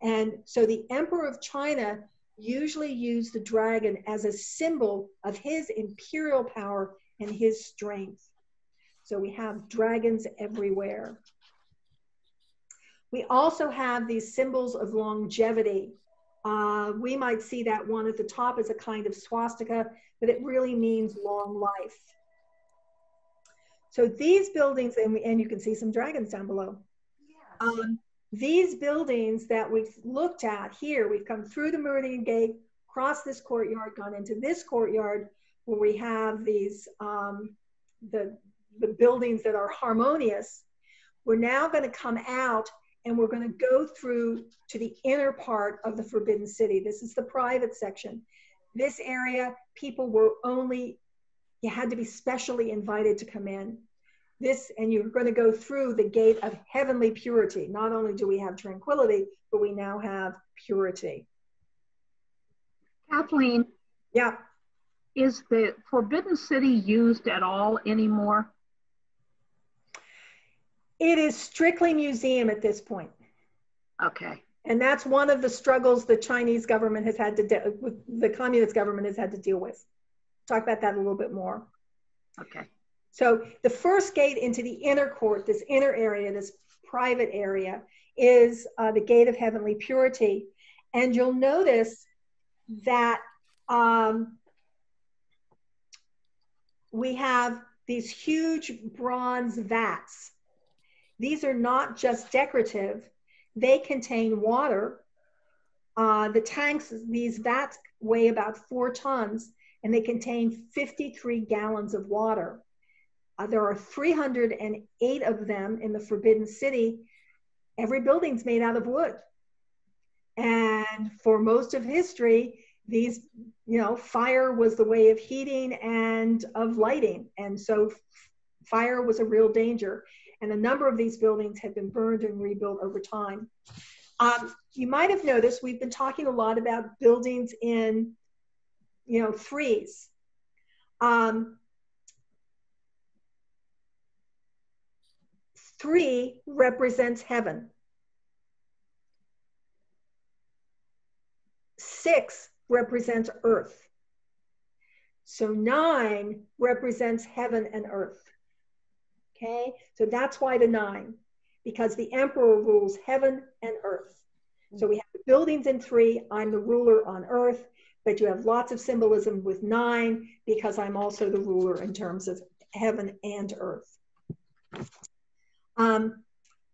And so the Emperor of China usually used the dragon as a symbol of his imperial power and his strength. So we have dragons everywhere. We also have these symbols of longevity. We might see that one at the top as a kind of swastika, but it really means long life. So these buildings, and you can see some dragons down below. These buildings that we've looked at here, we've come through the Meridian Gate, crossed this courtyard, gone into this courtyard where we have these, the buildings that are harmonious. We're now going to come out and we're going to go through to the inner part of the Forbidden City. This is the private section. This area, people were only, you had to be specially invited to come in. This, and you're going to go through the gate of heavenly purity. Not only do we have tranquility, but we now have purity. Kathleen. Yeah. Is the Forbidden City used at all anymore? It is strictly museum at this point. Okay. And that's one of the struggles the Chinese government has had to the communist government has had to deal with. Talk about that a little bit more. Okay. So the first gate into the inner court, this inner area, this private area, is the gate of heavenly purity. And you'll notice that we have these huge bronze vats. These are not just decorative. They contain water. The tanks, these vats weigh about 4 tons. and they contain 53 gallons of water. There are 308 of them in the Forbidden City. Every building's made out of wood. And for most of history, these, fire was the way of heating and of lighting. And so fire was a real danger. And a number of these buildings have been burned and rebuilt over time. You might have noticed we've been talking a lot about buildings in, threes. 3 represents heaven. 6 represents earth. So 9 represents heaven and earth. Okay, so that's why the 9, because the emperor rules heaven and earth. So we have the buildings in 3, I'm the ruler on earth, but you have lots of symbolism with 9 because I'm also the ruler in terms of heaven and earth.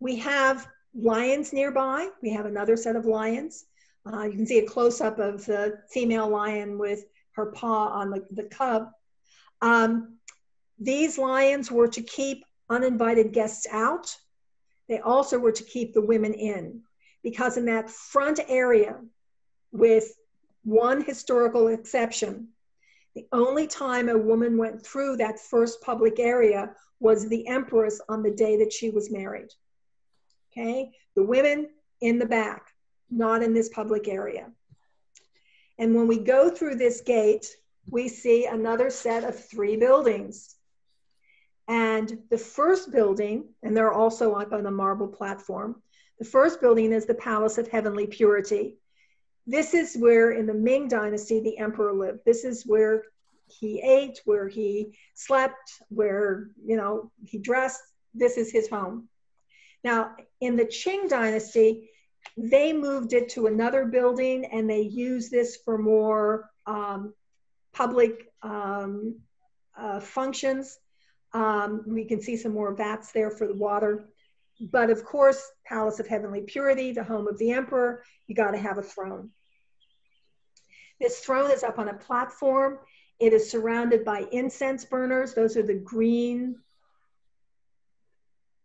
We have lions nearby. We have another set of lions. You can see a close-up of the female lion with her paw on the cub. These lions were to keep uninvited guests out. They also were to keep the women in, because in that front area, with one historical exception, the only time a woman went through that first public area was the empress on the day that she was married. Okay, the women in the back, not in this public area. And when we go through this gate, we see another set of 3 buildings. And the first building, and they're also up on a marble platform, the first building is the Palace of Heavenly Purity. This is where in the Ming Dynasty, the emperor lived. This is where he ate, where he slept, where, he dressed. This is his home. Now, in the Qing Dynasty, they moved it to another building and they used this for more public functions. We can see some more vats there for the water. But of course, Palace of Heavenly Purity, the home of the emperor, you got to have a throne. This throne is up on a platform. It is surrounded by incense burners. Those are the green.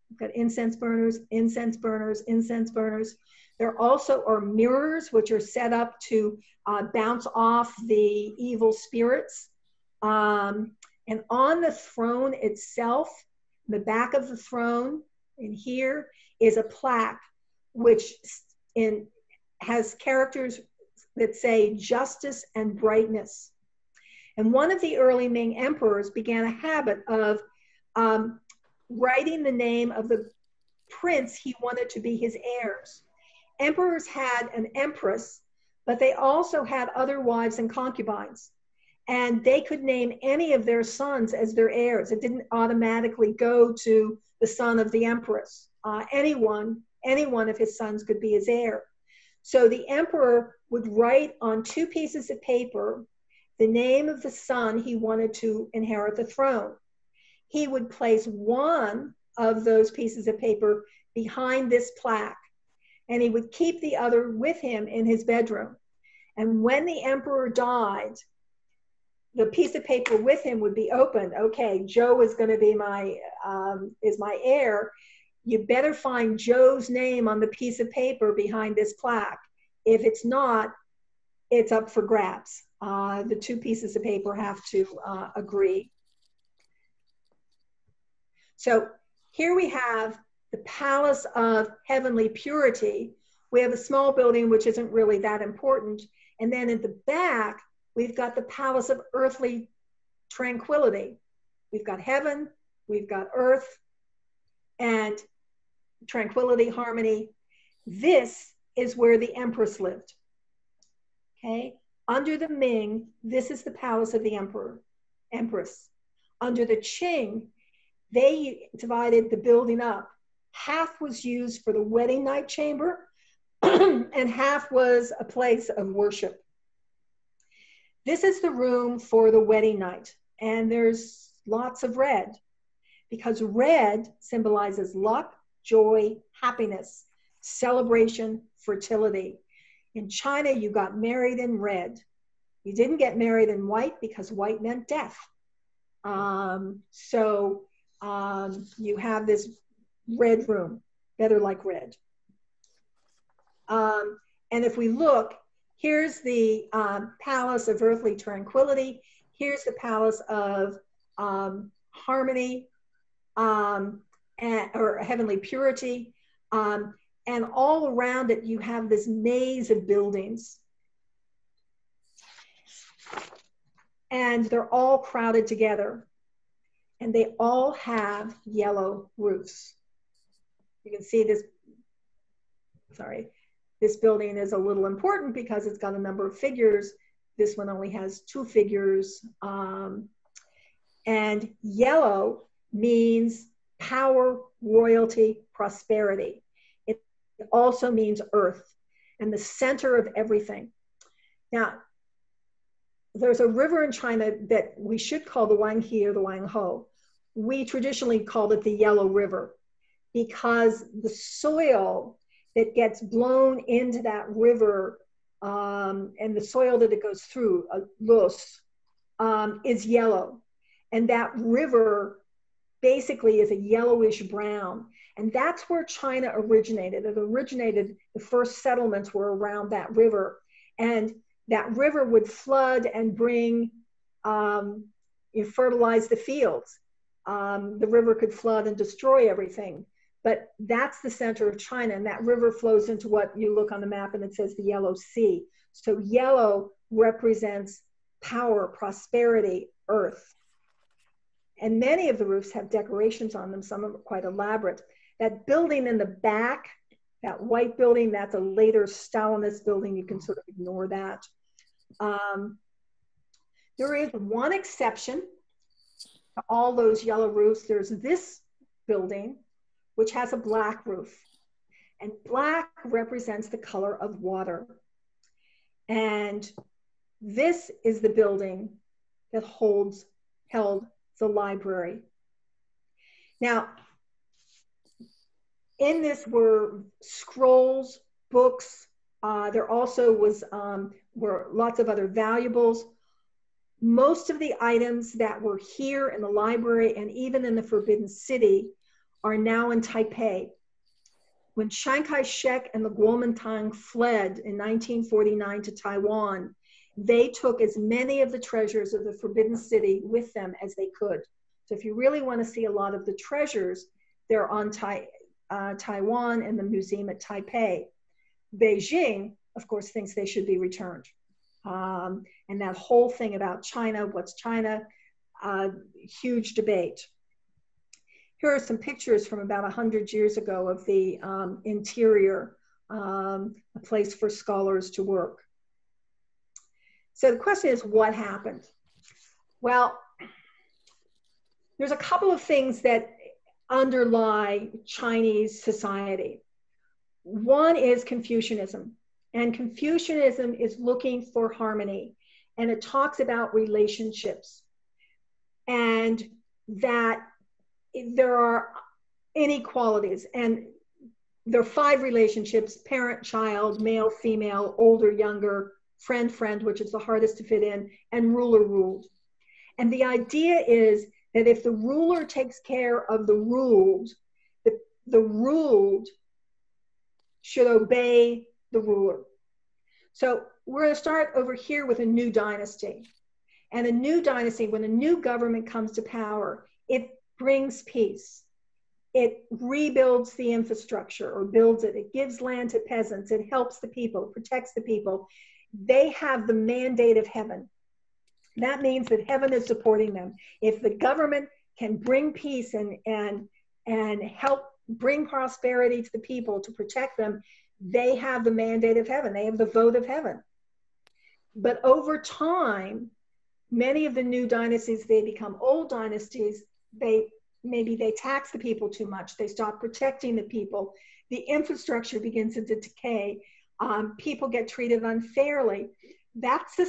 We've got incense burners, incense burners, incense burners. There also are mirrors, which are set up to bounce off the evil spirits. And on the throne itself, the back of the throne, in here, is a plaque which has characters that say justice and brightness. And one of the early Ming emperors began a habit of writing the name of the prince he wanted to be his heirs. Emperors had an empress, but they also had other wives and concubines. And they could name any of their sons as their heirs. It didn't automatically go to the son of the empress. Any one of his sons could be his heir. So the emperor would write on 2 pieces of paper the name of the son he wanted to inherit the throne. He would place one of those pieces of paper behind this plaque, and he would keep the other with him in his bedroom. And when the emperor died, the piece of paper with him would be opened. Okay, Joe is going to be my heir. You better find Joe's name on the piece of paper behind this plaque. If it's not, it's up for grabs. The 2 pieces of paper have to agree. So here we have the Palace of Heavenly Purity. We have a small building which isn't really that important. And then in the back, we've got the Palace of Earthly Tranquility. We've got heaven, we've got earth, and tranquility, harmony. This is where the empress lived. Okay, under the Ming, this is the palace of the empress. Under the Qing, they divided the building up. Half was used for the wedding night chamber, and half was a place of worship. This is the room for the wedding night, and there's lots of red, because red symbolizes luck, joy, happiness, celebration, fertility. In China, you got married in red. You didn't get married in white because white meant death. You have this red room, better like red. And if we look, here's the palace of earthly tranquility. Here's the palace of harmony or heavenly purity. And all around it, you have this maze of buildings. And they're all crowded together. And they all have yellow roofs. You can see this, this building is a little important because it's got a number of figures. This one only has 2 figures. And yellow means power, royalty, prosperity. It also means earth and the center of everything. Now, there's a river in China that we should call the Wanghe or the Wangho. We traditionally called it the Yellow River because the soil that gets blown into that river and the soil that it goes through, is yellow. And that river basically is a yellowish brown. And that's where China originated. It originated, the first settlements were around that river. And that river would flood and bring, fertilize the fields. The river could flood and destroy everything. But that's the center of China, and that river flows into what you look on the map and it says the Yellow Sea. So yellow represents power, prosperity, earth. And many of the roofs have decorations on them, some of them quite elaborate. That building in the back, that white building, that's a later Stalinist building, you can sort of ignore that. There is one exception to all those yellow roofs. There's this building, which has a black roof. And black represents the color of water. And this is the building that held the library. Now, in this were scrolls, books. There also were lots of other valuables. Most of the items that were here in the library and even in the Forbidden City are now in Taipei. When Chiang Kai-shek and the Kuomintang fled in 1949 to Taiwan, they took as many of the treasures of the Forbidden City with them as they could. So if you really want to see a lot of the treasures, they're on Taiwan and the museum at Taipei. Beijing, of course, thinks they should be returned. And that whole thing about China, what's China, huge debate. Here are some pictures from about 100 years ago of the interior, a place for scholars to work. So the question is, what happened? Well, there's a couple of things that underlie Chinese society. One is Confucianism, and Confucianism is looking for harmony, and it talks about relationships, and that there are inequalities, and there are 5 relationships: parent, child, male, female, older, younger, friend, friend, which is the hardest to fit in, and ruler, ruled. And the idea is that if the ruler takes care of the ruled, the ruled should obey the ruler. So we're going to start over here with a new dynasty. And a new dynasty, when a new government comes to power, it brings peace. It rebuilds the infrastructure or builds it. It gives land to peasants. It helps the people, protects the people. They have the mandate of heaven. That means that heaven is supporting them. If the government can bring peace and help bring prosperity to the people, to protect them, they have the mandate of heaven. They have the vote of heaven. But over time, many of the new dynasties, they become old dynasties. Maybe they tax the people too much. They stop protecting the people. The infrastructure begins to decay. People get treated unfairly. That's a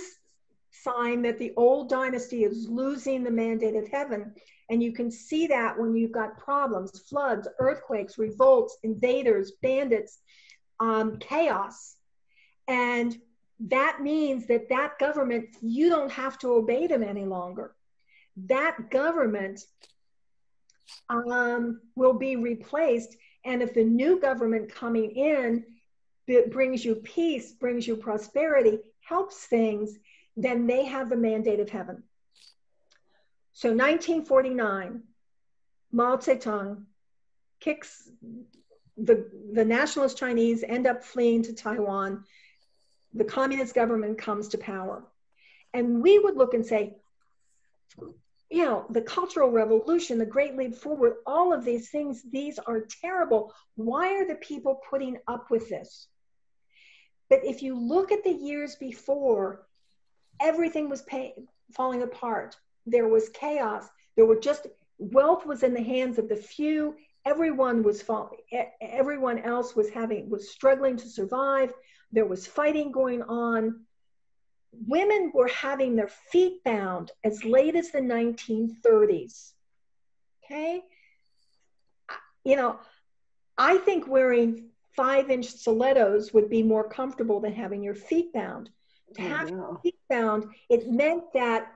sign that the old dynasty is losing the mandate of heaven. And you can see that when you've got problems, floods, earthquakes, revolts, invaders, bandits, chaos. And that means that that government, you don't have to obey them any longer. That government will be replaced. And if the new government coming in brings you peace, brings you prosperity, helps things, then they have the mandate of heaven. So 1949, Mao Zedong kicks the nationalist Chinese, end up fleeing to Taiwan. The communist government comes to power. And we would look and say, you know, the Cultural Revolution, the Great Leap Forward, all of these things, these are terrible. Why are the people putting up with this? But if you look at the years before, everything was falling apart. There was chaos. There were just, wealth was in the hands of the few. Everyone was falling. Everyone else was struggling to survive. There was fighting going on. Women were having their feet bound as late as the 1930s. Okay? You know, I think wearing 5-inch stilettos would be more comfortable than having your feet bound. To have your feet bound, it meant that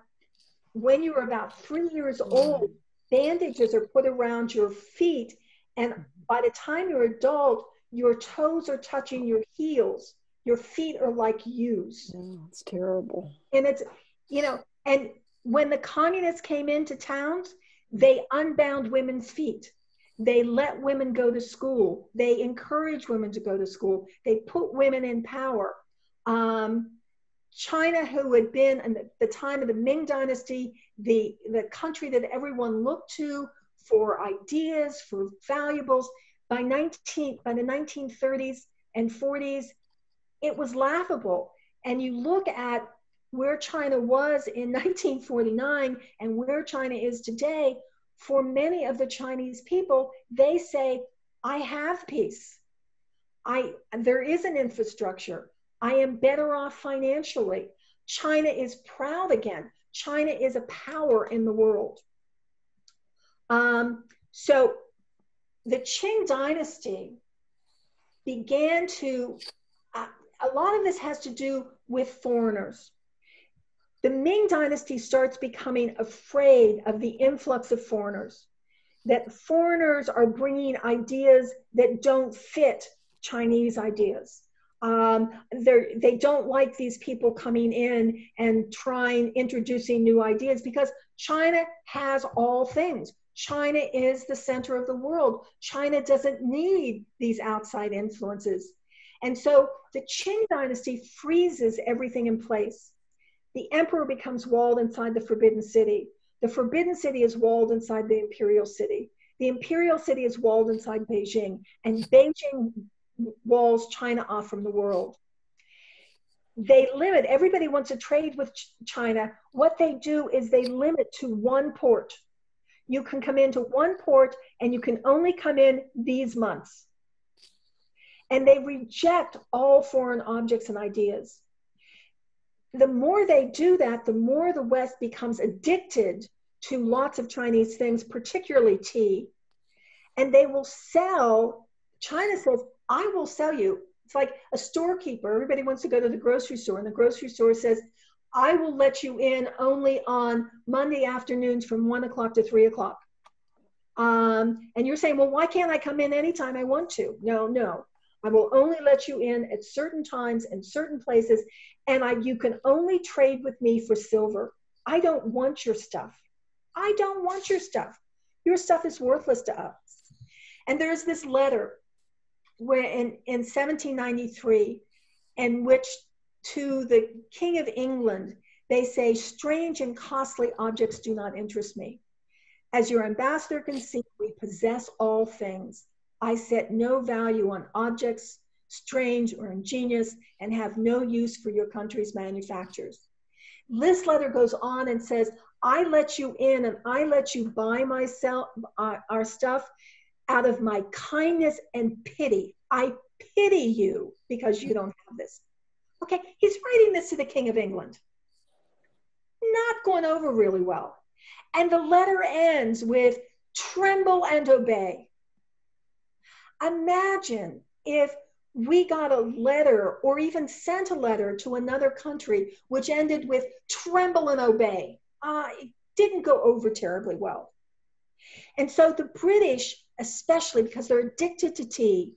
when you were about 3 years old, bandages are put around your feet, and by the time you're adult, your toes are touching your heels. Your feet are like U's. Oh, it's terrible. And it's, you know, and when the communists came into towns, they unbound women's feet. They let women go to school. They encouraged women to go to school. They put women in power. China, who had been in the time of the Ming Dynasty, the country that everyone looked to for ideas, for valuables, by the 1930s and 40s, it was laughable. And you look at where China was in 1949 and where China is today, for many of the Chinese people, they say, I have peace. There is an infrastructure. I am better off financially. China is proud again. China is a power in the world. So the Qing dynasty began to, a lot of this has to do with foreigners. The Ming dynasty starts becoming afraid of the influx of foreigners, that foreigners are bringing ideas that don't fit Chinese ideas. They don't like these people coming in and introducing new ideas, because China has all things. China is the center of the world. China doesn't need these outside influences. And so the Qing dynasty freezes everything in place. The emperor becomes walled inside the Forbidden City. The Forbidden City is walled inside the Imperial City. The Imperial City is walled inside Beijing, and Beijing walls China off from the world. They limit, everybody wants to trade with China. What they do is they limit to one port. You can come into one port and you can only come in these months. And they reject all foreign objects and ideas. The more they do that, the more the West becomes addicted to lots of Chinese things, particularly tea. And they will sell, China says, I will sell you. It's like a storekeeper. Everybody wants to go to the grocery store, and the grocery store says, I will let you in only on Monday afternoons from 1 o'clock to 3 o'clock. And you're saying, well, why can't I come in anytime I want to? No. I will only let you in at certain times and certain places, and you can only trade with me for silver. I don't want your stuff. I don't want your stuff. Your stuff is worthless to us. And there's this letter where in 1793, in which to the King of England, they say, strange and costly objects do not interest me. As your ambassador can see, we possess all things. I set no value on objects, strange or ingenious, and have no use for your country's manufactures. This letter goes on and says, I let you in and I let you buy our stuff out of my kindness and pity. I pity you because you don't have this. Okay, he's writing this to the King of England. Not going over really well. And the letter ends with, tremble and obey. Imagine if we got a letter or even sent a letter to another country which ended with tremble and obey. It didn't go over terribly well. And so the British, especially because they're addicted to tea,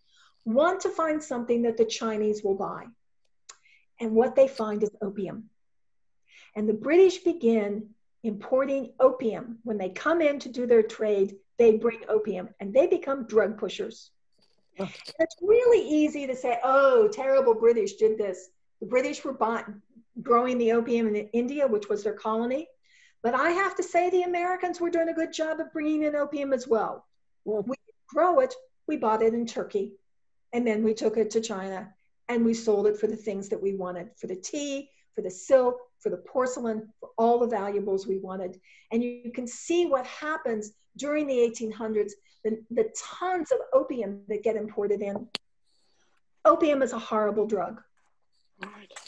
want to find something that the Chinese will buy. And what they find is opium. And the British begin importing opium. When they come in to do their trade, they bring opium and they become drug pushers. And it's really easy to say, oh, terrible British did this. The British were growing the opium in India, which was their colony. But I have to say the Americans were doing a good job of bringing in opium as well. We didn't grow it, we bought it in Turkey. And then we took it to China and we sold it for the things that we wanted, for the tea, for the silk, for the porcelain, for all the valuables we wanted. And you can see what happens during the 1800s, the tons of opium that get imported in. Opium is a horrible drug.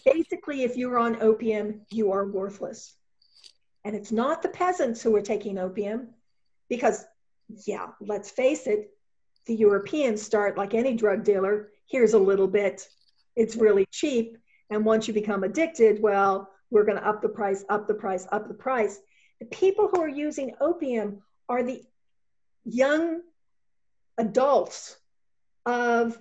Basically, if you're on opium, you are worthless. And it's not the peasants who are taking opium because, yeah, let's face it, the Europeans start like any drug dealer. Here's a little bit. It's really cheap. And once you become addicted, well, we're going to up the price, up the price, up the price. The people who are using opium are the young adults of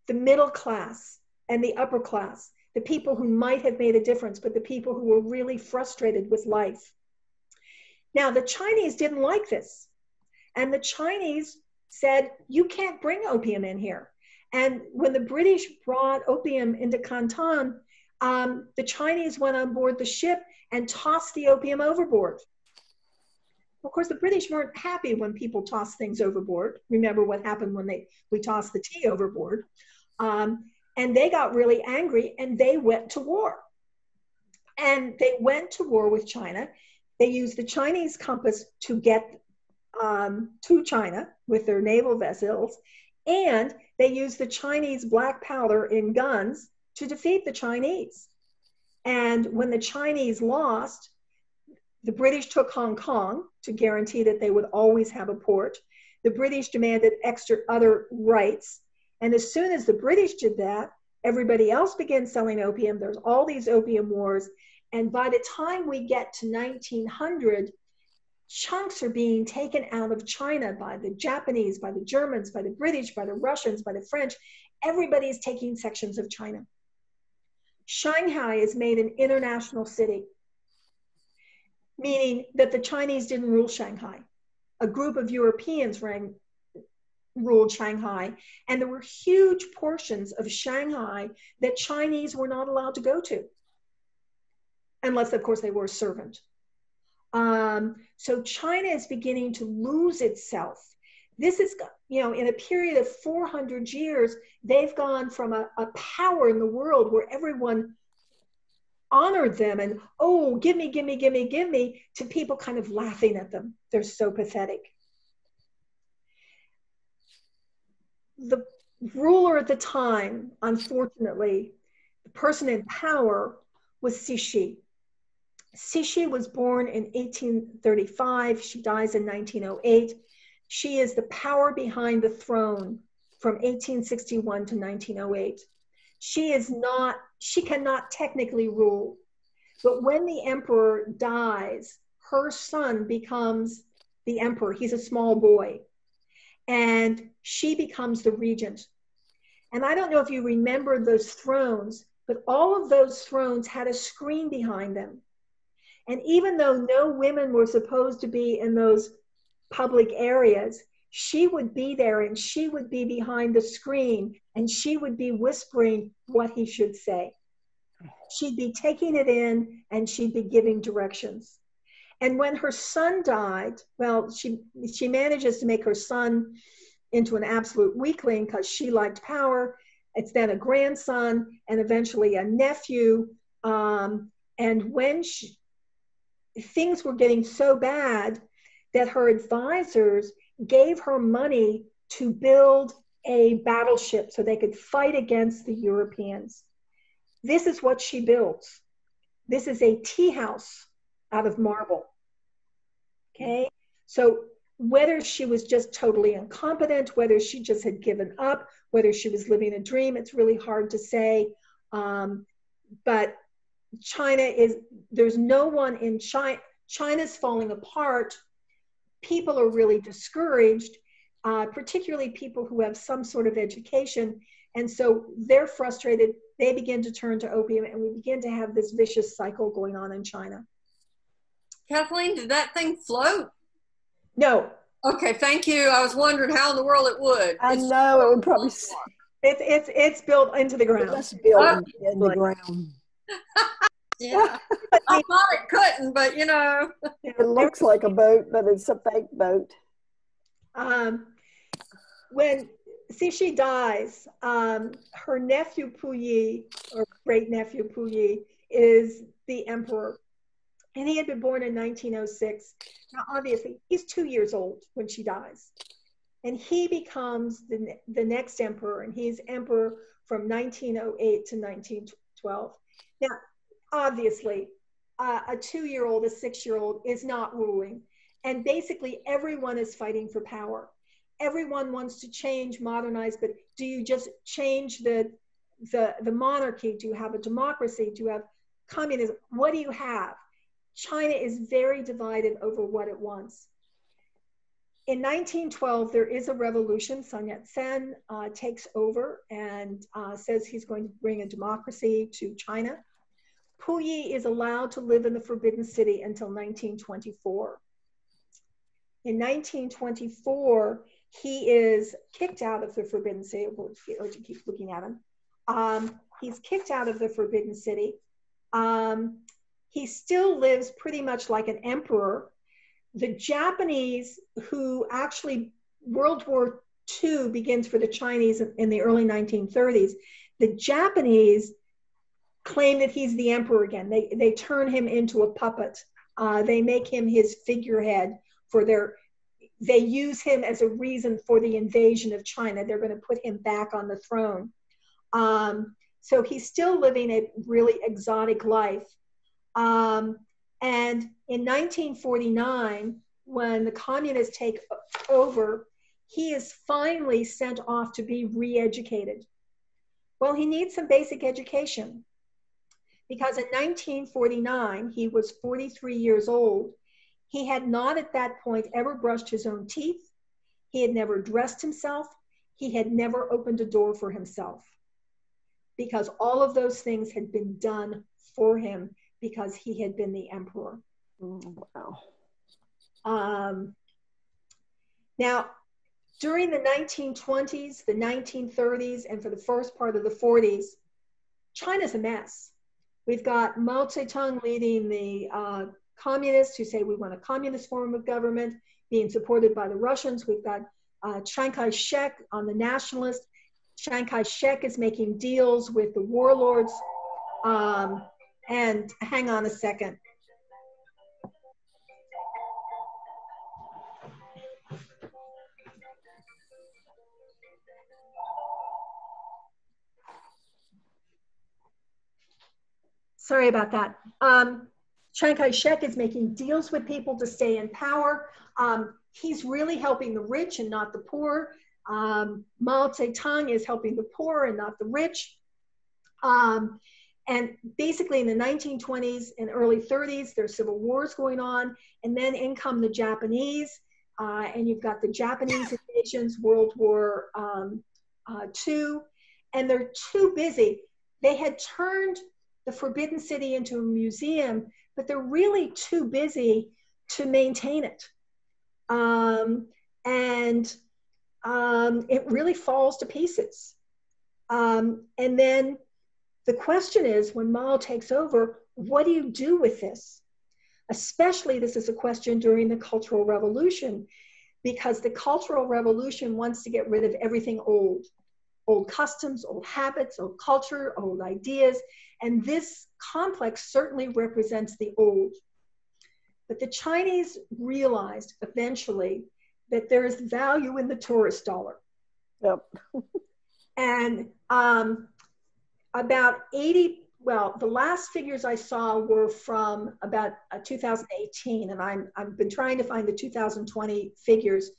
the middle class and the upper class, the people who might have made a difference, but the people who were really frustrated with life. Now, the Chinese didn't like this. And the Chinese said, you can't bring opium in here. And when the British brought opium into Canton, the Chinese went on board the ship and tossed the opium overboard. Of course, the British weren't happy when people tossed things overboard. Remember what happened when we tossed the tea overboard. And they got really angry and they went to war. And they went to war with China. They used the Chinese compass to get to China with their naval vessels. And they used the Chinese black powder in guns to defeat the Chinese. And when the Chinese lost, the British took Hong Kong to guarantee that they would always have a port. The British demanded extra other rights. And as soon as the British did that, everybody else began selling opium. There's all these opium wars. And by the time we get to 1900, chunks are being taken out of China by the Japanese, by the Germans, by the British, by the Russians, by the French. Everybody's taking sections of China. Shanghai is made an international city, meaning that the Chinese didn't rule Shanghai. A group of Europeans ruled Shanghai, and there were huge portions of Shanghai that Chinese were not allowed to go to, unless, of course, they were a servant. So China is beginning to lose itself. This is, in a period of 400 years, they've gone from a power in the world where everyone honored them and, oh, give me, give me, give me, give me, to people kind of laughing at them. They're so pathetic. The ruler at the time, unfortunately, the person in power was Cixi. Cixi was born in 1835. She dies in 1908. She is the power behind the throne from 1861 to 1908. She cannot technically rule, but when the emperor dies, her son becomes the emperor. He's a small boy, and she becomes the regent. And I don't know if you remember those thrones, but all of those thrones had a screen behind them. And even though no women were supposed to be in those public areas, she would be there and she would be behind the screen and she would be whispering what he should say. She'd be taking it in and she'd be giving directions. And when her son died, well, she manages to make her son into an absolute weakling because she liked power. It's then a grandson and eventually a nephew. And when things were getting so bad that her advisors gave her money to build a battleship so they could fight against the Europeans. This is what she builds. This is a tea house out of marble. Okay, so Whether she was just totally incompetent, whether she just had given up, whether she was living a dream, it's really hard to say. But there's no one in China. China's falling apart. People are really discouraged, particularly people who have some sort of education. And so they're frustrated. They begin to turn to opium, and we begin to have this vicious cycle going on in China. Kathleen, did that thing float? No. Okay, thank you. I was wondering how in the world it would. I know it would probably. It's built into the ground. It's built in the ground. Yeah, I thought it couldn't, but you know. It looks like a boat, but it's a fake boat. When Cixi dies, her nephew Puyi, or great nephew Puyi, is the emperor. And he had been born in 1906. Now, obviously, he's 2 years old when she dies. And he becomes the next emperor, and he's emperor from 1908 to 1912. Now, obviously, a 2-year-old, a 6-year-old is not ruling. And basically, everyone is fighting for power. Everyone wants to change, modernize, but do you just change the monarchy? Do you have a democracy? Do you have communism? What do you have? China is very divided over what it wants. In 1912, there is a revolution. Sun Yat-sen takes over and says he's going to bring a democracy to China. Puyi is allowed to live in the Forbidden City until 1924. In 1924, he is kicked out of the Forbidden City. We'll keep looking at him. He's kicked out of the Forbidden City. He still lives pretty much like an emperor. The Japanese, who actually, World War II begins for the Chinese in the early 1930s. The Japanese claim that he's the emperor again. They turn him into a puppet. They make him his figurehead they use him as a reason for the invasion of China. They're going to put him back on the throne. So he's still living a really exotic life. And in 1949, when the communists take over, he is finally sent off to be re-educated. Well, he needs some basic education because in 1949, he was 43 years old. He had not at that point ever brushed his own teeth. He had never dressed himself. He had never opened a door for himself because all of those things had been done for him because he had been the emperor. Oh, wow. Now, during the 1920s, the 1930s, and for the first part of the 40s, China's a mess. We've got Mao Zedong leading the communists who say we want a communist form of government, being supported by the Russians. We've got Chiang Kai-shek on the nationalist. Chiang Kai-shek is making deals with the warlords. And hang on a second. Sorry about that. Chiang Kai-shek is making deals with people to stay in power. He's really helping the rich and not the poor. Mao Zedong is helping the poor and not the rich. And basically in the 1920s and early 30s, there's civil wars going on. And then in come the Japanese. And you've got the Japanese invasions, World War II. And they're too busy. They had turned the Forbidden City into a museum, but they're really too busy to maintain it. It really falls to pieces. And then the question is, when Mao takes over, what do you do with this? Especially, this is a question during the Cultural Revolution, because the Cultural Revolution wants to get rid of everything old. Old customs, old habits, old culture, old ideas. And this complex certainly represents the old. But the Chinese realized eventually that there is value in the tourist dollar. Yep. And about 80 well, the last figures I saw were from about 2018, and I've been trying to find the 2020 figures.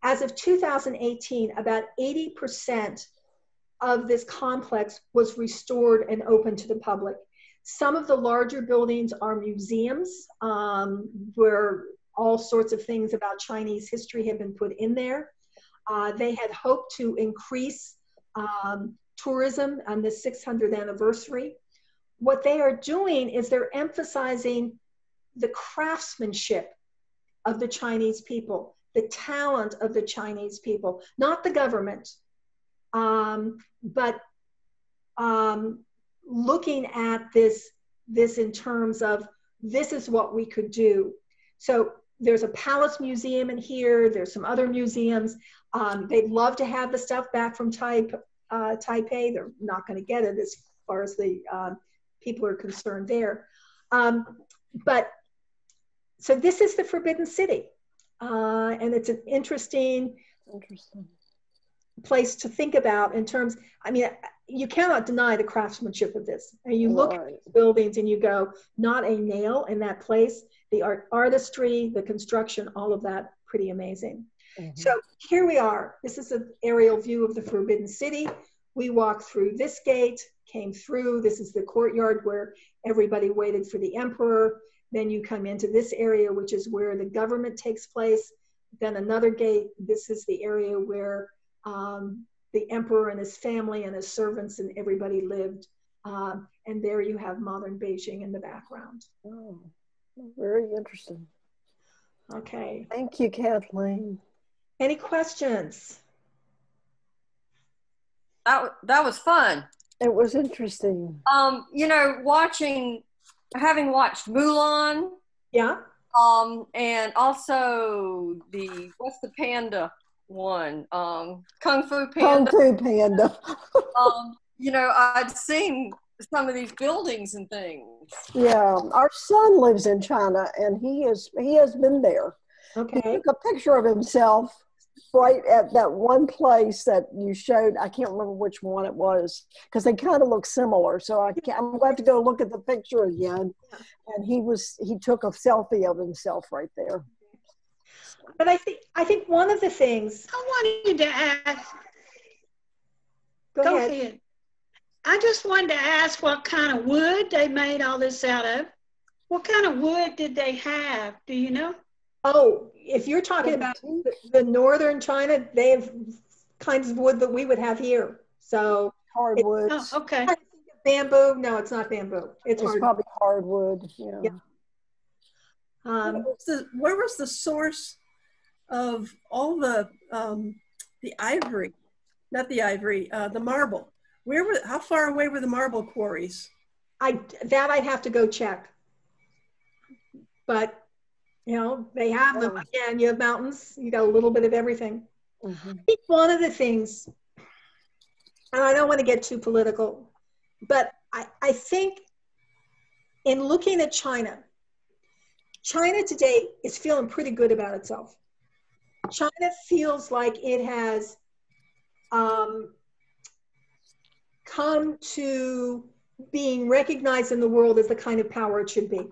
As of 2018, about 80% of this complex was restored and open to the public. Some of the larger buildings are museums where all sorts of things about Chinese history have been put in there. They had hoped to increase tourism on the 600th anniversary. What they are doing is they're emphasizing the craftsmanship of the Chinese people, the talent of the Chinese people, not the government, but looking at this in terms of this is what we could do. So there's a palace museum in here. There's some other museums. They'd love to have the stuff back from Taipei. They're not going to get it as far as the people are concerned there. But so this is the Forbidden City. And it's an interesting place to think about in terms, I mean, you cannot deny the craftsmanship of this. And you look at these buildings and you go, not a nail in that place. The artistry, the construction, all of that, pretty amazing. So here we are. This is an aerial view of the Forbidden City. We walked through this gate, came through. This is the courtyard where everybody waited for the emperor. Then you come into this area, which is where the government takes place. Then another gate. This is the area where the emperor and his family and his servants and everybody lived. And there you have modern Beijing in the background. Oh, very interesting. Okay. Thank you, Kathleen. Any questions? That was fun. It was interesting. You know, having watched Mulan. Yeah. And also what's the panda one? Kung Fu Panda. Kung Fu Panda. You know, I'd seen some of these buildings and things. Yeah, our son lives in China, and he has been there. Okay. He took a picture of himself right at that one place that you showed. I can't remember which one it was because they kind of look similar. So I'm going to have to go look at the picture again. And he took a selfie of himself right there. But I think one of the things I wanted to ask. Go ahead. I just wanted to ask what kind of wood they made all this out of. What kind of wood did they have? Do you know? Oh, if you're talking about the northern China, they have kinds of wood that we would have here. So hardwoods. Oh, okay. Bamboo? No, it's not bamboo. It's probably hardwood. Yeah. Where was the source of all the ivory? Not the ivory, the marble. How far away were the marble quarries? I'd have to go check. But you know, they have them. Again, you have mountains, you got a little bit of everything. I think one of the things, and I don't want to get too political, but I think in looking at China today is feeling pretty good about itself. China feels like it has come to being recognized in the world as the kind of power it should be.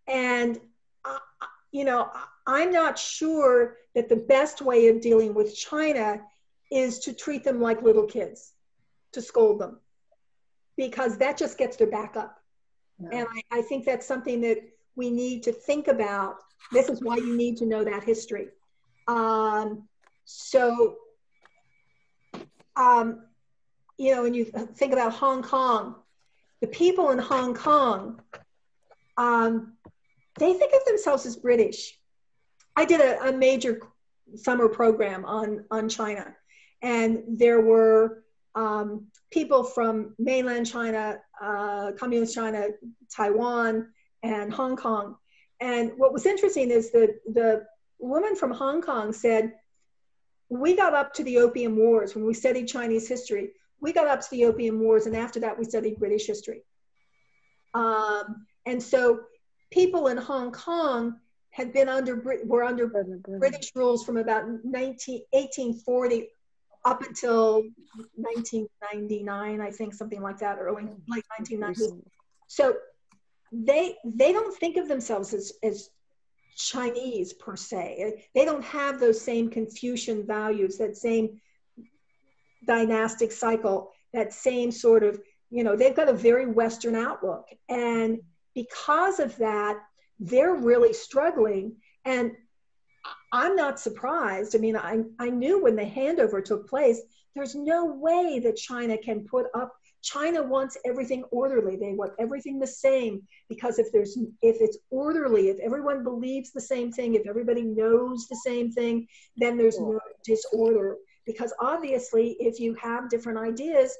And you know, I'm not sure that the best way of dealing with China is to treat them like little kids, to scold them, because that just gets their back up. Yeah. And I think that's something that we need to think about. This is why you need to know that history. You know, when you think about Hong Kong, the people in Hong Kong, they think of themselves as British. I did a major summer program on China, and there were people from mainland China, communist China, Taiwan, and Hong Kong. And what was interesting is that the woman from Hong Kong said, we got up to the Opium Wars when we studied Chinese history. We got up to the Opium Wars, and after that we studied British history. And so people in Hong Kong were under British rules from about 1840 up until 1999, I think, something like that, late 1990s. So they don't think of themselves as Chinese per se. They don't have those same Confucian values, that same dynastic cycle, that same sort of, they've got a very Western outlook. And because of that, they're really struggling. And I'm not surprised. I mean, I knew when the handover took place, there's no way that China can put up. China wants everything orderly. They want everything the same, because if it's orderly, if everyone believes the same thing, if everybody knows the same thing, then there's no disorder. Because obviously, if you have different ideas,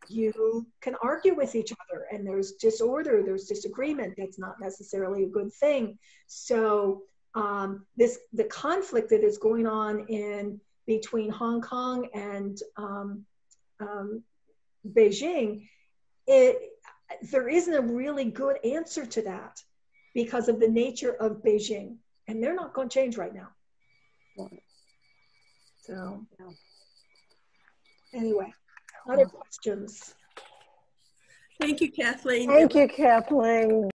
you can argue with each other, and there's disorder, there's disagreement. That's not necessarily a good thing. So the conflict that is going on between Hong Kong and Beijing, there isn't a really good answer to that because of the nature of Beijing, and they're not going to change right now. So anyway, other questions? Thank you, Kathleen. Thank you, Kathleen.